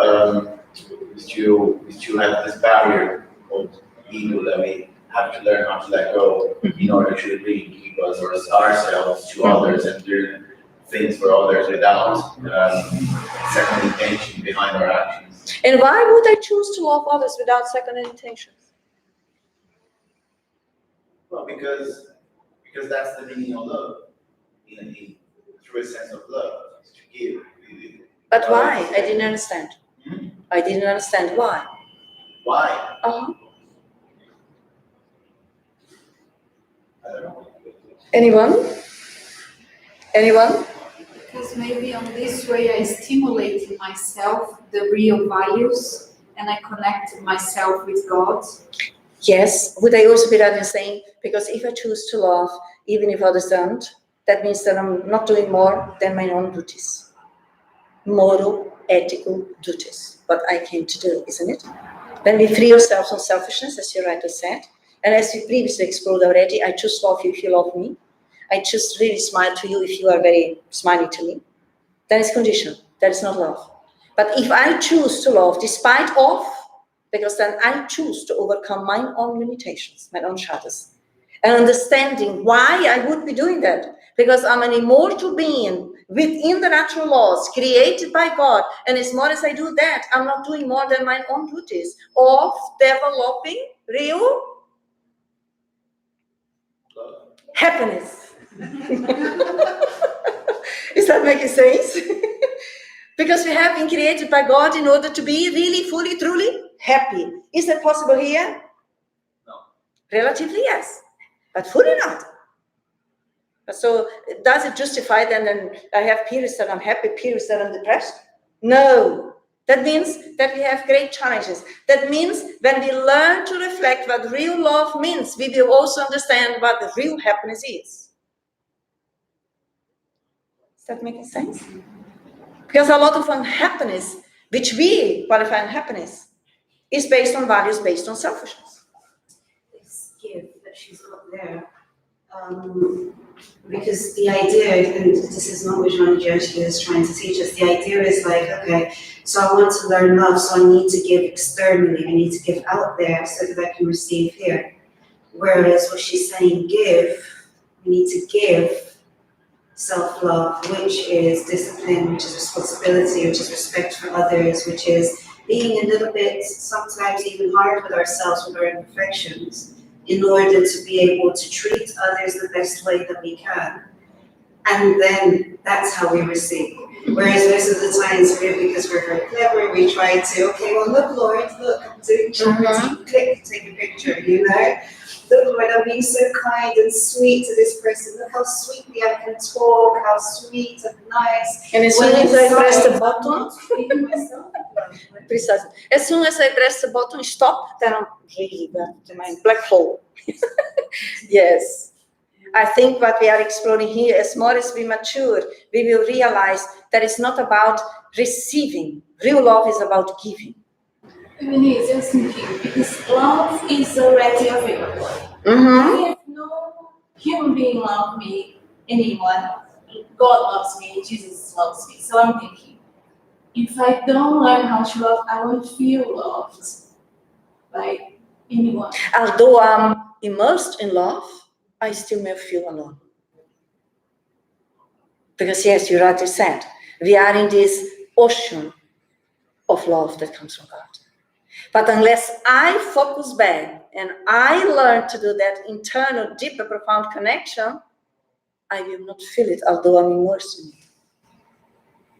we still have this barrier of ego that we have to learn how to let go in order to really give us ourselves to others and do things for others without second intention behind our actions. And why would I choose to love others without second intentions? Well, because that's the meaning of love. The true sense of love is to give. But why? I didn't understand. I didn't understand why. Why? Uh-huh. I don't know. Anyone? Because maybe on this way I stimulate in myself the real values and I connect myself with God. Yes. Would I also be right in saying, because if I choose to love, even if others don't, that means that I'm not doing more than my own duties. Moral, ethical duties. What I came to do, isn't it? When we free ourselves from selfishness, as you rightly said, and as we previously explored already, I choose love you if you love me. I choose really smile to you if you are very smiling to me. That is conditional. That is not love. But if I choose to love despite of, because then I choose to overcome my own limitations, my own shadows, and understanding why I would be doing that. Because I'm an immortal being within the natural laws created by God. And as more as I do that, I'm not doing more than my own duties of developing real happiness. Is that making sense? Because we have been created by God in order to be really, fully, truly happy. Is that possible here? No. Relatively, yes. But fully not. So does it justify then I have periods that I'm happy, periods that I'm depressed? No. That means that we have great challenges. That means when we learn to reflect what real love means, we will also understand what the real happiness is. Is that making sense? Because a lot of unhappiness, which we qualify unhappiness, is based on values based on selfishness. This gift that she's got there, because the idea, and this is not what John Joshi is trying to teach us, the idea is like, okay, so I want to learn love, so I need to give externally, I need to give out there so that I can receive here. Whereas what she's saying, give, we need to give self-love, which is discipline, which is responsibility, which is respect for others, which is being a little bit, sometimes even hard with ourselves, with our imperfections, in order to be able to treat others the best way that we can. And then that's how we receive. Whereas most of the times, because we're very clever, we try to, okay, well, look, Lord, look, I'm doing charity, click, take a picture, Look, Lord, I'm being so kind and sweet to this person. Look how sweetly I can talk, how sweet and nice. And as soon as I press the button, I'm not treating myself. precisely. As soon as I press the button, stop, then I'm really back to my black hole. Yes. I think what we are exploring here, as more as we mature, we will realize that it's not about receiving. Real love is about giving. I mean, it's just thinking, because love is already available. Mm-hmm. If no human being loves me, anyone, God loves me, Jesus loves me. So I'm thinking, if I don't learn how to love, I won't feel loved by anyone. Although I'm immersed in love, I still may feel alone. Because yes, you rightly said, we are in this ocean of love that comes from God. But unless I focus back and I learn to do that internal, deeper, profound connection, I will not feel it, although I'm immersed in it.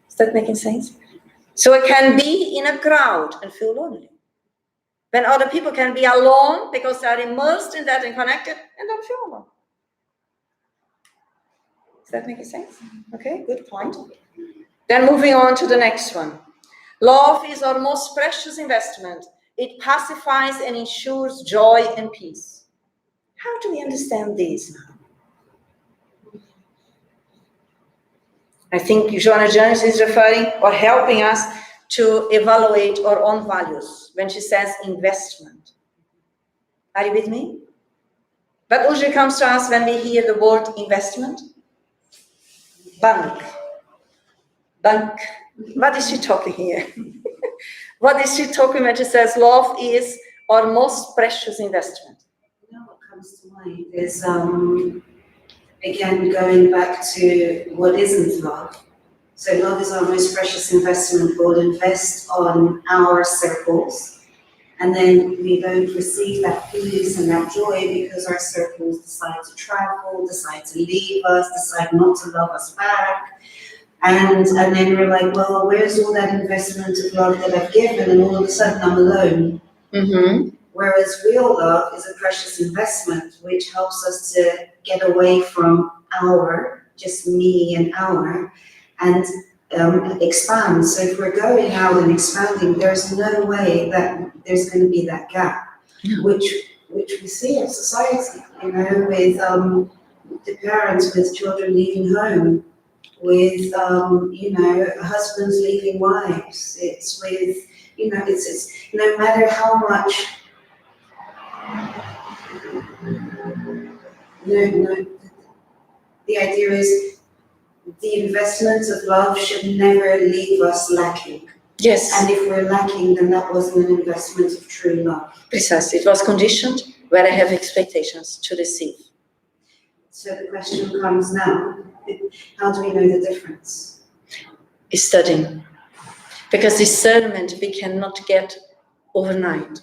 Is that making sense? So I can be in a crowd and feel lonely. When other people can be alone because they are immersed in that and connected and don't feel alone. Is that making sense? Okay, good point. Then moving on to the next one. Love is our most precious investment. It pacifies and ensures joy and peace. How do we understand this now? I think Joanna Jones is referring or helping us to evaluate our own values when she says investment. Are you with me? What usually comes to us when we hear the word investment? Bank. Bank. What is she talking here? What is she talking when she says love is our most precious investment? You know what comes to mind is, again, going back to what isn't love. So love is our most precious investment. We'll invest on our circles, and then we don't receive that peace and that joy because our circles decide to travel, decide to leave us, decide not to love us back. And then we're like, well, where's all that investment of love that I've given? And all of a sudden I'm alone. Mm-hmm. Whereas real love is a precious investment, which helps us to get away from our, just me and our, and expand. So if we're going out and expanding, there's no way that there's going to be that gap, which we see in society, you know, with the parents with children leaving home, with you know, husbands leaving wives. It's with, you know, it's no matter how much. No. The idea is the investment of love should never leave us lacking. Yes. And if we're lacking, then that wasn't an investment of true love. Precisely. It was conditioned where I have expectations to receive. So the question comes now, how do we know the difference? Studying. Because discernment we cannot get overnight.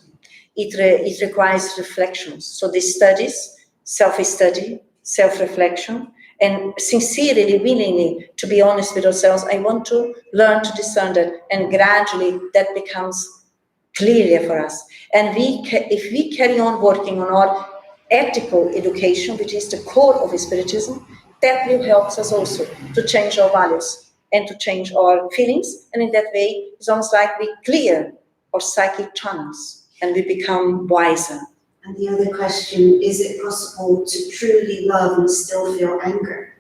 It requires reflections. So these studies, self-study, self-reflection, and sincerely, willingly, to be honest with ourselves, I want to learn to discern that, and gradually that becomes clearer for us. And if we carry on working on our ethical education, which is the core of Spiritism, that will help us also to change our values and to change our feelings. And in that way, it's almost like we clear our psychic channels and we become wiser. And the other question, is it possible to truly love and still feel anger?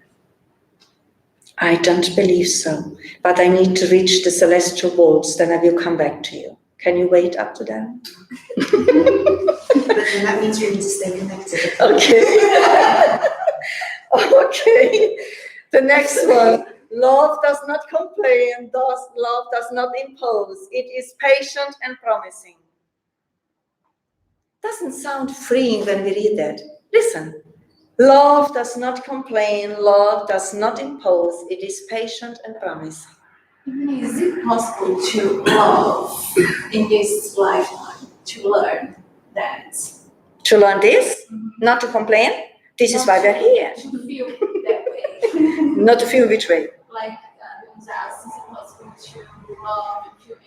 I don't believe so, but I need to reach the celestial worlds, then I will come back to you. Can you wait up to that? But then that means you need to stay connected. Okay. Okay. The next one. Love does not complain, love does not impose. It is patient and promising. Doesn't sound freeing when we read that. Listen. Love does not complain, love does not impose. It is patient and promising. Is it possible to love in this lifetime, to learn that? To learn this, not to complain, this is why we're here. To feel that way. Not to feel which way. Like, is it possible to love and feel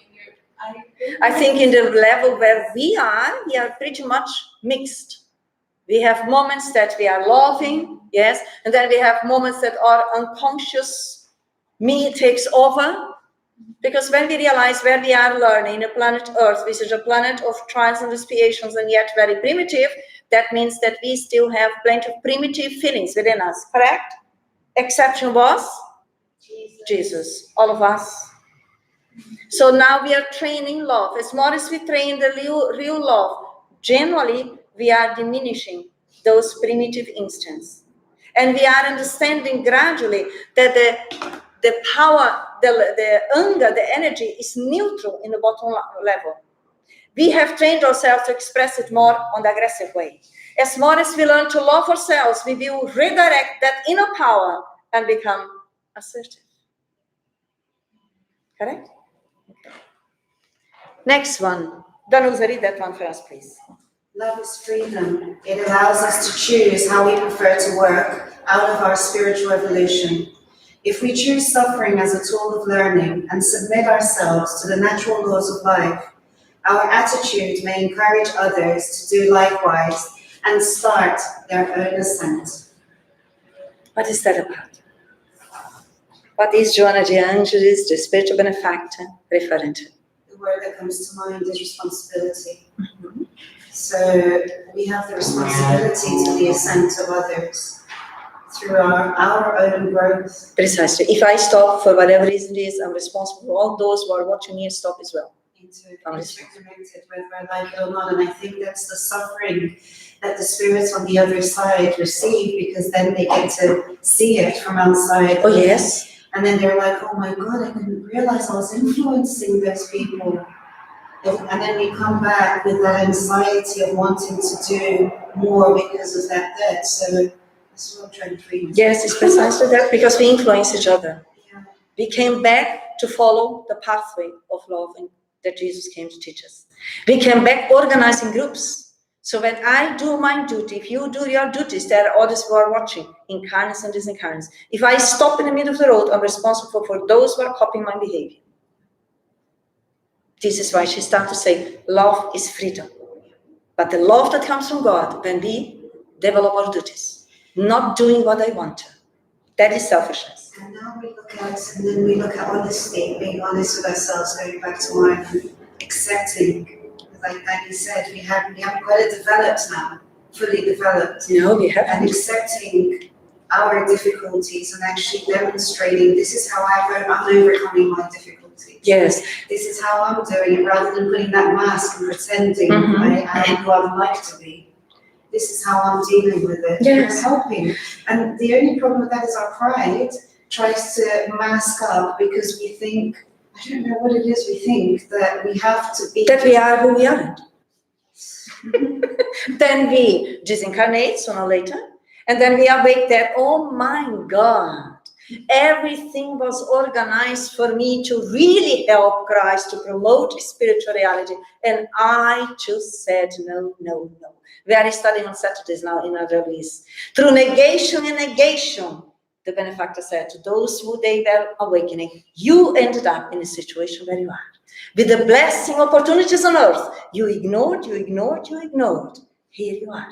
anger? I think in the level where we are pretty much mixed. We have moments that we are loving, yes, and then we have moments that our unconscious me takes over. Because when we realize where we are learning, a planet Earth, which is a planet of trials and expiations and yet very primitive, that means that we still have plenty of primitive feelings within us, correct? Exception was? Jesus. All of us. So now we are training love. As more as we train the real love, generally we are diminishing those primitive instincts. And we are understanding gradually that the power, the anger, the energy is neutral in the bottom level. We have trained ourselves to express it more on the aggressive way. As more as we learn to love ourselves, we will redirect that inner power and become assertive. Correct? Okay. Next one. Danusa, read that one for us, please. Love is freedom. It allows us to choose how we prefer to work out of our spiritual evolution. If we choose suffering as a tool of learning and submit ourselves to the natural laws of life, our attitude may encourage others to do likewise and start their own ascent. What is that about? What is Joana de Angelis, the spiritual benefactor, referring to? The word that comes to mind is responsibility. Mm-hmm. So we have the responsibility to the ascent of others through our own growth. Precisely. If I stop for whatever reason it is, I'm responsible for all those who are watching me stop as well. Interconnected, whether I like it or not. And I think that's the suffering that the spirits on the other side receive, because then they get to see it from outside. Oh, yes. And then they're like, oh my God, I didn't realize I was influencing those people. And then we come back with that anxiety of wanting to do more because of that debt. So that's what I'm trying to free. Yes, it's precisely that, because we influence each other. Yeah. We came back to follow the pathway of love that Jesus came to teach us. We came back organizing groups. So when I do my duty, if you do your duties, there are others who are watching, incarnates and disincarnates. If I stop in the middle of the road, I'm responsible for those who are copying my behavior. This is why she started to say, love is freedom. But the love that comes from God, when we develop our duties, not doing what I want to, that is selfishness. And now we look at honesty, being honest with ourselves, going back to wine, and accepting, like you said, we haven't got it developed now, fully developed. No, we haven't. And accepting our difficulties and actually demonstrating, this is how I'm overcoming my difficulties. Yes. This is how I'm doing it, rather than putting that mask and pretending I am who I'd like to be. This is how I'm dealing with it. Yes. We're helping. And the only problem with that is our pride tries to mask up, because we think, I don't know what it is, we think that we have to be. That we are who we aren't. Then we disincarnate sooner or later, and then we awake that, oh my God, everything was organized for me to really help Christ, to promote spiritual reality, and I just said no, no, no. We are studying on Saturdays now in our release. Through negation and negation, the benefactor said to those who they were awakening, you ended up in a situation where you are. With the blessing opportunities on earth, you ignored. Here you are.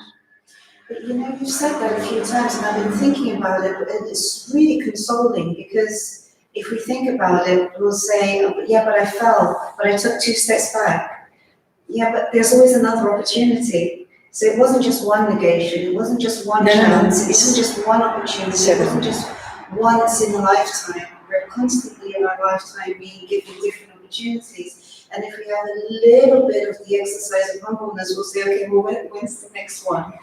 But you've said that a few times, and I've been thinking about it, and it's really consoling, because if we think about it, we'll say, yeah, but I fell, but I took 2 steps back. Yeah, but there's always another opportunity. So it wasn't just one negation, it wasn't just one chance, it wasn't just one opportunity, it wasn't just once in a lifetime. We're constantly in our lifetime being given different opportunities. And if we have a little bit of the exercise of humbleness, we'll say, okay, well, when's the next one?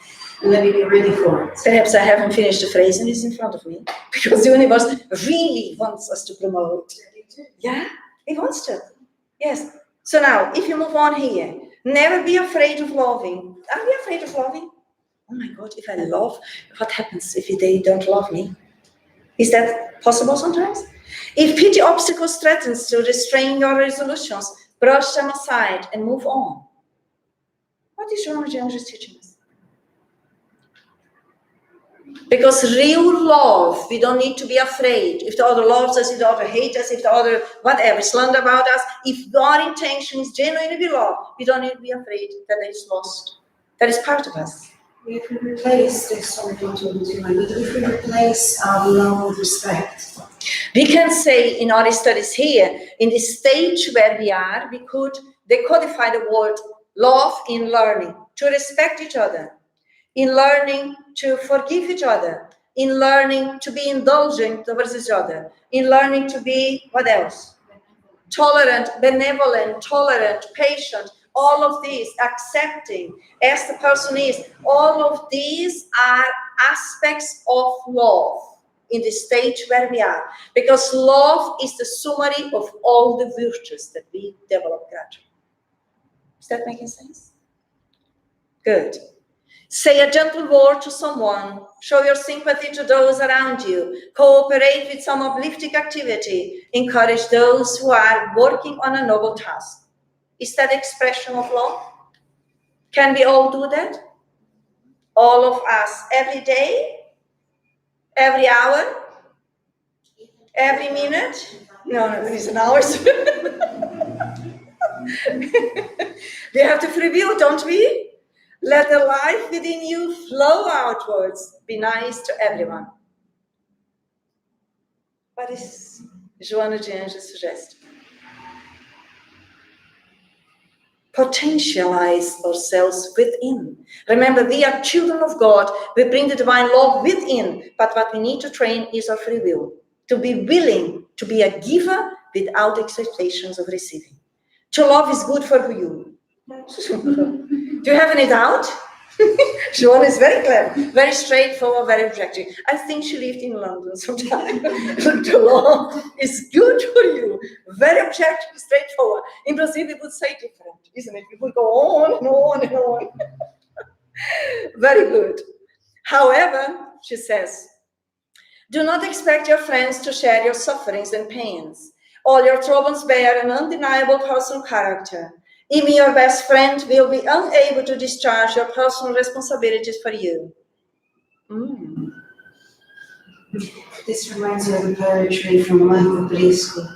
And let me be ready for it. Perhaps I haven't finished the phrase and it's in front of me, because the universe really wants us to promote. Yeah, it wants to. Yes. So now, if you move on here, never be afraid of loving. Are we afraid of loving? Oh my God, if I love, what happens if they don't love me? Is that possible sometimes? If pity obstacles threatens to restrain your resolutions, brush them aside and move on. What is Joanna James teaching us? Because real love, we don't need to be afraid. If the other loves us, if the other hates us, if the other whatever slander about us, if our intention is genuinely be love, we don't need to be afraid that it is lost. That is part of us. If we replace this, sorry, don't talk too much, but if we replace our love with respect. We can say in our studies here, in the stage where we are, we could decodify the word love in learning, to respect each other, in learning to forgive each other, in learning to be indulgent towards each other, in learning to be, what else? Tolerant, benevolent, tolerant, patient, all of these, accepting as the person is, all of these are aspects of love in the stage where we are. Because love is the summary of all the virtues that we develop gradually. Is that making sense? Good. Say a gentle word to someone. Show your sympathy to those around you. Cooperate with some uplifting activity. Encourage those who are working on a noble task. Is that expression of love? Can we all do that? All of us, every day? Every hour? Every minute? No, it's an hour. We have to review, don't we? Let the life within you flow outwards. Be nice to everyone. What is Joanna James' suggestion? potentialize ourselves within. Remember, we are children of God. We bring the divine love within. But what we need to train is our free will. To be willing to be a giver without expectations of receiving. To love is good for you. Do you have any doubt? Joan is very clever, very straightforward, very objective. I think she lived in London sometime. The law is good for you, very objective, straightforward. In Brazil, we would say different, isn't it? We would go on and on and on. Very good. However, she says, do not expect your friends to share your sufferings and pains. All your troubles bear an undeniable personal character. Even your best friend will be unable to discharge your personal responsibilities for you. This reminds me of the poetry from Michael Briscoe.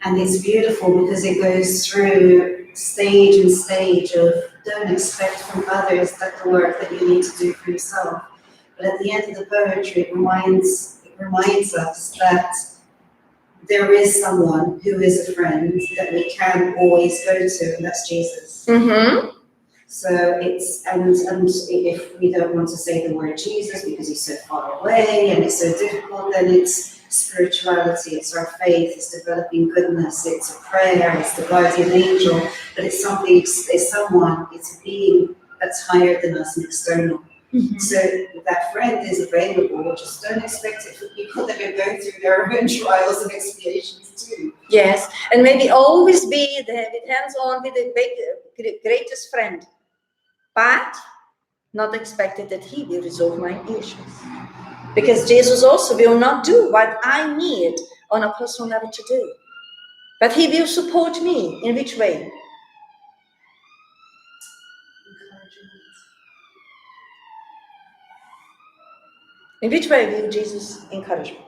And it's beautiful because it goes through stage and stage of don't expect from others that the work that you need to do for yourself. But at the end of the poetry, it reminds us that there is someone who is a friend that we can always go to, and that's Jesus. Mm-hmm. So it's, and if we don't want to say the word Jesus because he's so far away and it's so difficult, then it's spirituality, it's our faith, it's developing goodness, it's a prayer, it's the guardian angel, but it's something, it's someone, it's a being that's higher than us and external. Mm-hmm. So that friend is available, just don't expect it for people that are going through their own trials and expiations too. Yes, and maybe always be there with hands on with the greatest friend, but not expected that he will resolve my issues. Because Jesus also will not do what I need on a personal level to do. But he will support me. In which way? In which way will Jesus encourage me?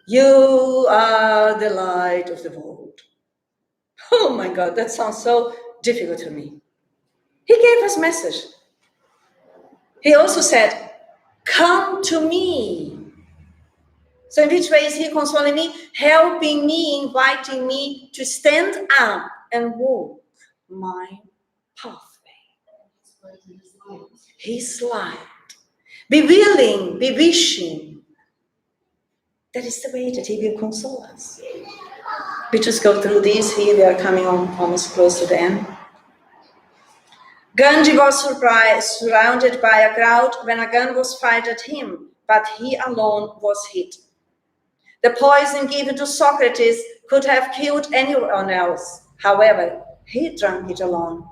You are the light of the world. Oh my God, that sounds so difficult to me. He gave us message. He also said, come to me. So in which way is he consoling me? Helping me, inviting me to stand up and walk my pathway. His light. Be willing, be wishing. That is the way that he will console us. We just go through these here. We are coming on almost close to the end. Gandhi was surrounded by a crowd when a gun was fired at him, but he alone was hit. The poison given to Socrates could have killed anyone else. However, he drank it alone.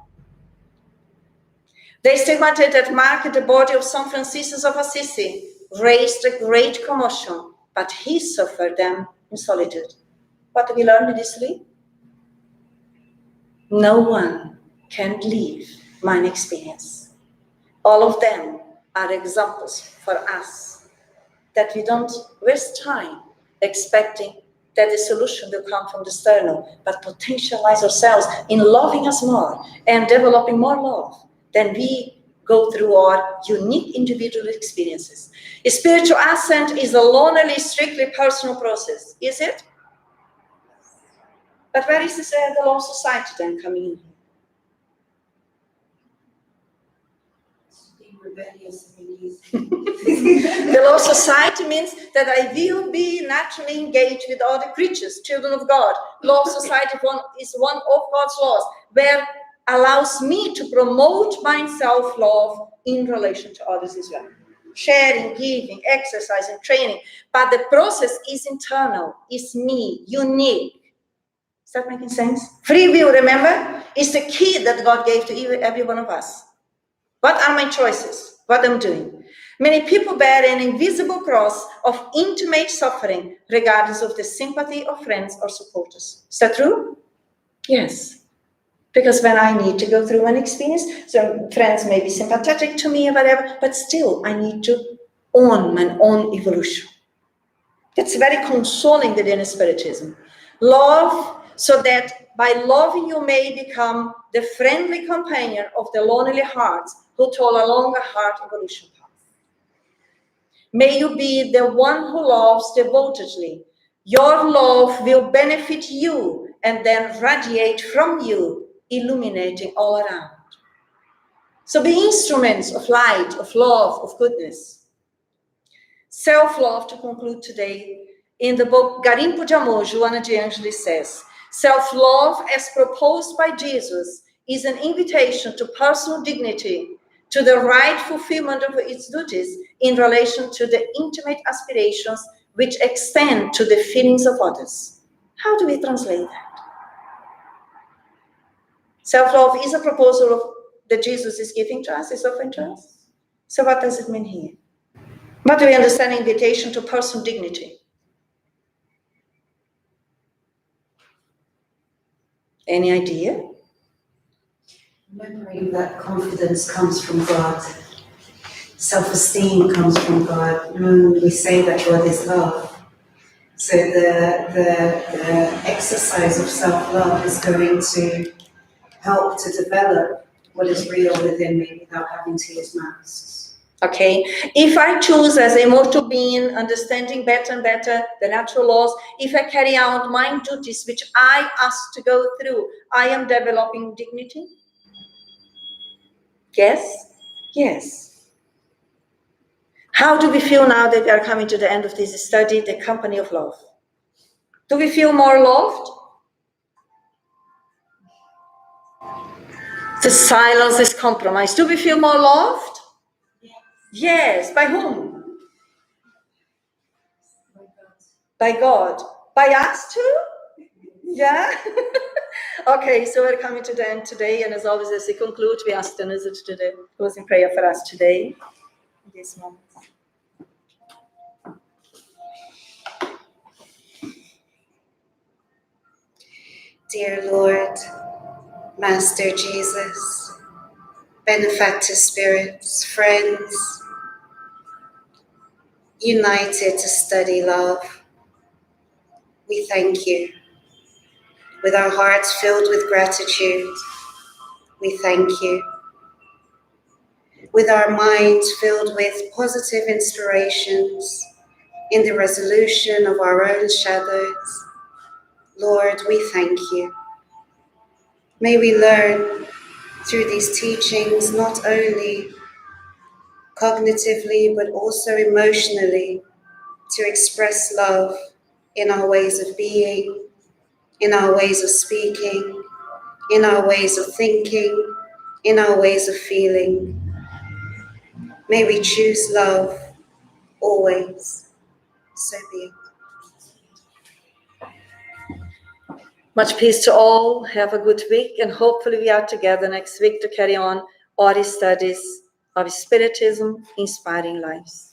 The stigmata that marked the body of St. Francis of Assisi raised a great commotion, but he suffered them in solitude. What do we learn with this sleep? No one can live my experience. All of them are examples for us that we don't waste time expecting that the solution will come from the external, but potentialize ourselves in loving us more and developing more love. Then we go through our unique individual experiences. A spiritual ascent is a lonely, strictly personal process, is it? But where is this, the law of society then coming in? Being rebellious and The law of society means that I will be naturally engaged with other creatures, children of God. Law of society is one of God's laws, where allows me to promote my self-love in relation to others as well. Sharing, giving, exercising, training. But the process is internal, is me, unique. Is that making sense? Free will, remember, is the key that God gave to every one of us. What are my choices? What I'm doing? Many people bear an invisible cross of intimate suffering, regardless of the sympathy of friends or supporters. Is that true? Yes. Because when I need to go through an experience, some friends may be sympathetic to me or whatever, but still I need to own my own evolution. That's very consoling within Spiritism. Love, so that by loving you may become the friendly companion of the lonely hearts who toil along a heart evolution path. May you be the one who loves devotedly. Your love will benefit you and then radiate from you, illuminating all around. So be instruments of light, of love, of goodness. Self-love, to conclude today, in the book Garimpo de Amor, Joana de Angelis says, self-love as proposed by Jesus is an invitation to personal dignity, to the right fulfillment of its duties in relation to the intimate aspirations which extend to the feelings of others. How do we translate that? Self-love is a proposal that Jesus is giving to us, is offering to us. So what does it mean here? What do we understand invitation to personal dignity? Any idea? Remembering that confidence comes from God. Self-esteem comes from God. We say that God is love. So the exercise of self-love is going to help to develop what is real within me without having to use masks. Okay, if I choose as a immortal being, understanding better and better the natural laws, if I carry out my duties which I asked to go through, I am developing dignity? Yes? Yes. How do we feel now that we are coming to the end of this study, the company of love? Do we feel more loved? The silence is compromised. Do we feel more loved? Yes. By whom? By God. By us too? Yeah? Okay, so we're coming to the end today, and as always, as we conclude, we ask the Nuzit to do the closing prayer for us today, in this moment. Dear Lord, Master Jesus, benefactor spirits, friends, united to study love, we thank you. With our hearts filled with gratitude, we thank you. With our minds filled with positive inspirations in the resolution of our own shadows, Lord, we thank you. May we learn through these teachings not only cognitively but also emotionally to express love in our ways of being, in our ways of speaking, in our ways of thinking, in our ways of feeling. May we choose love always. So be it. Much peace to all. Have a good week, and hopefully we are together next week to carry on our studies of Spiritism, inspiring lives.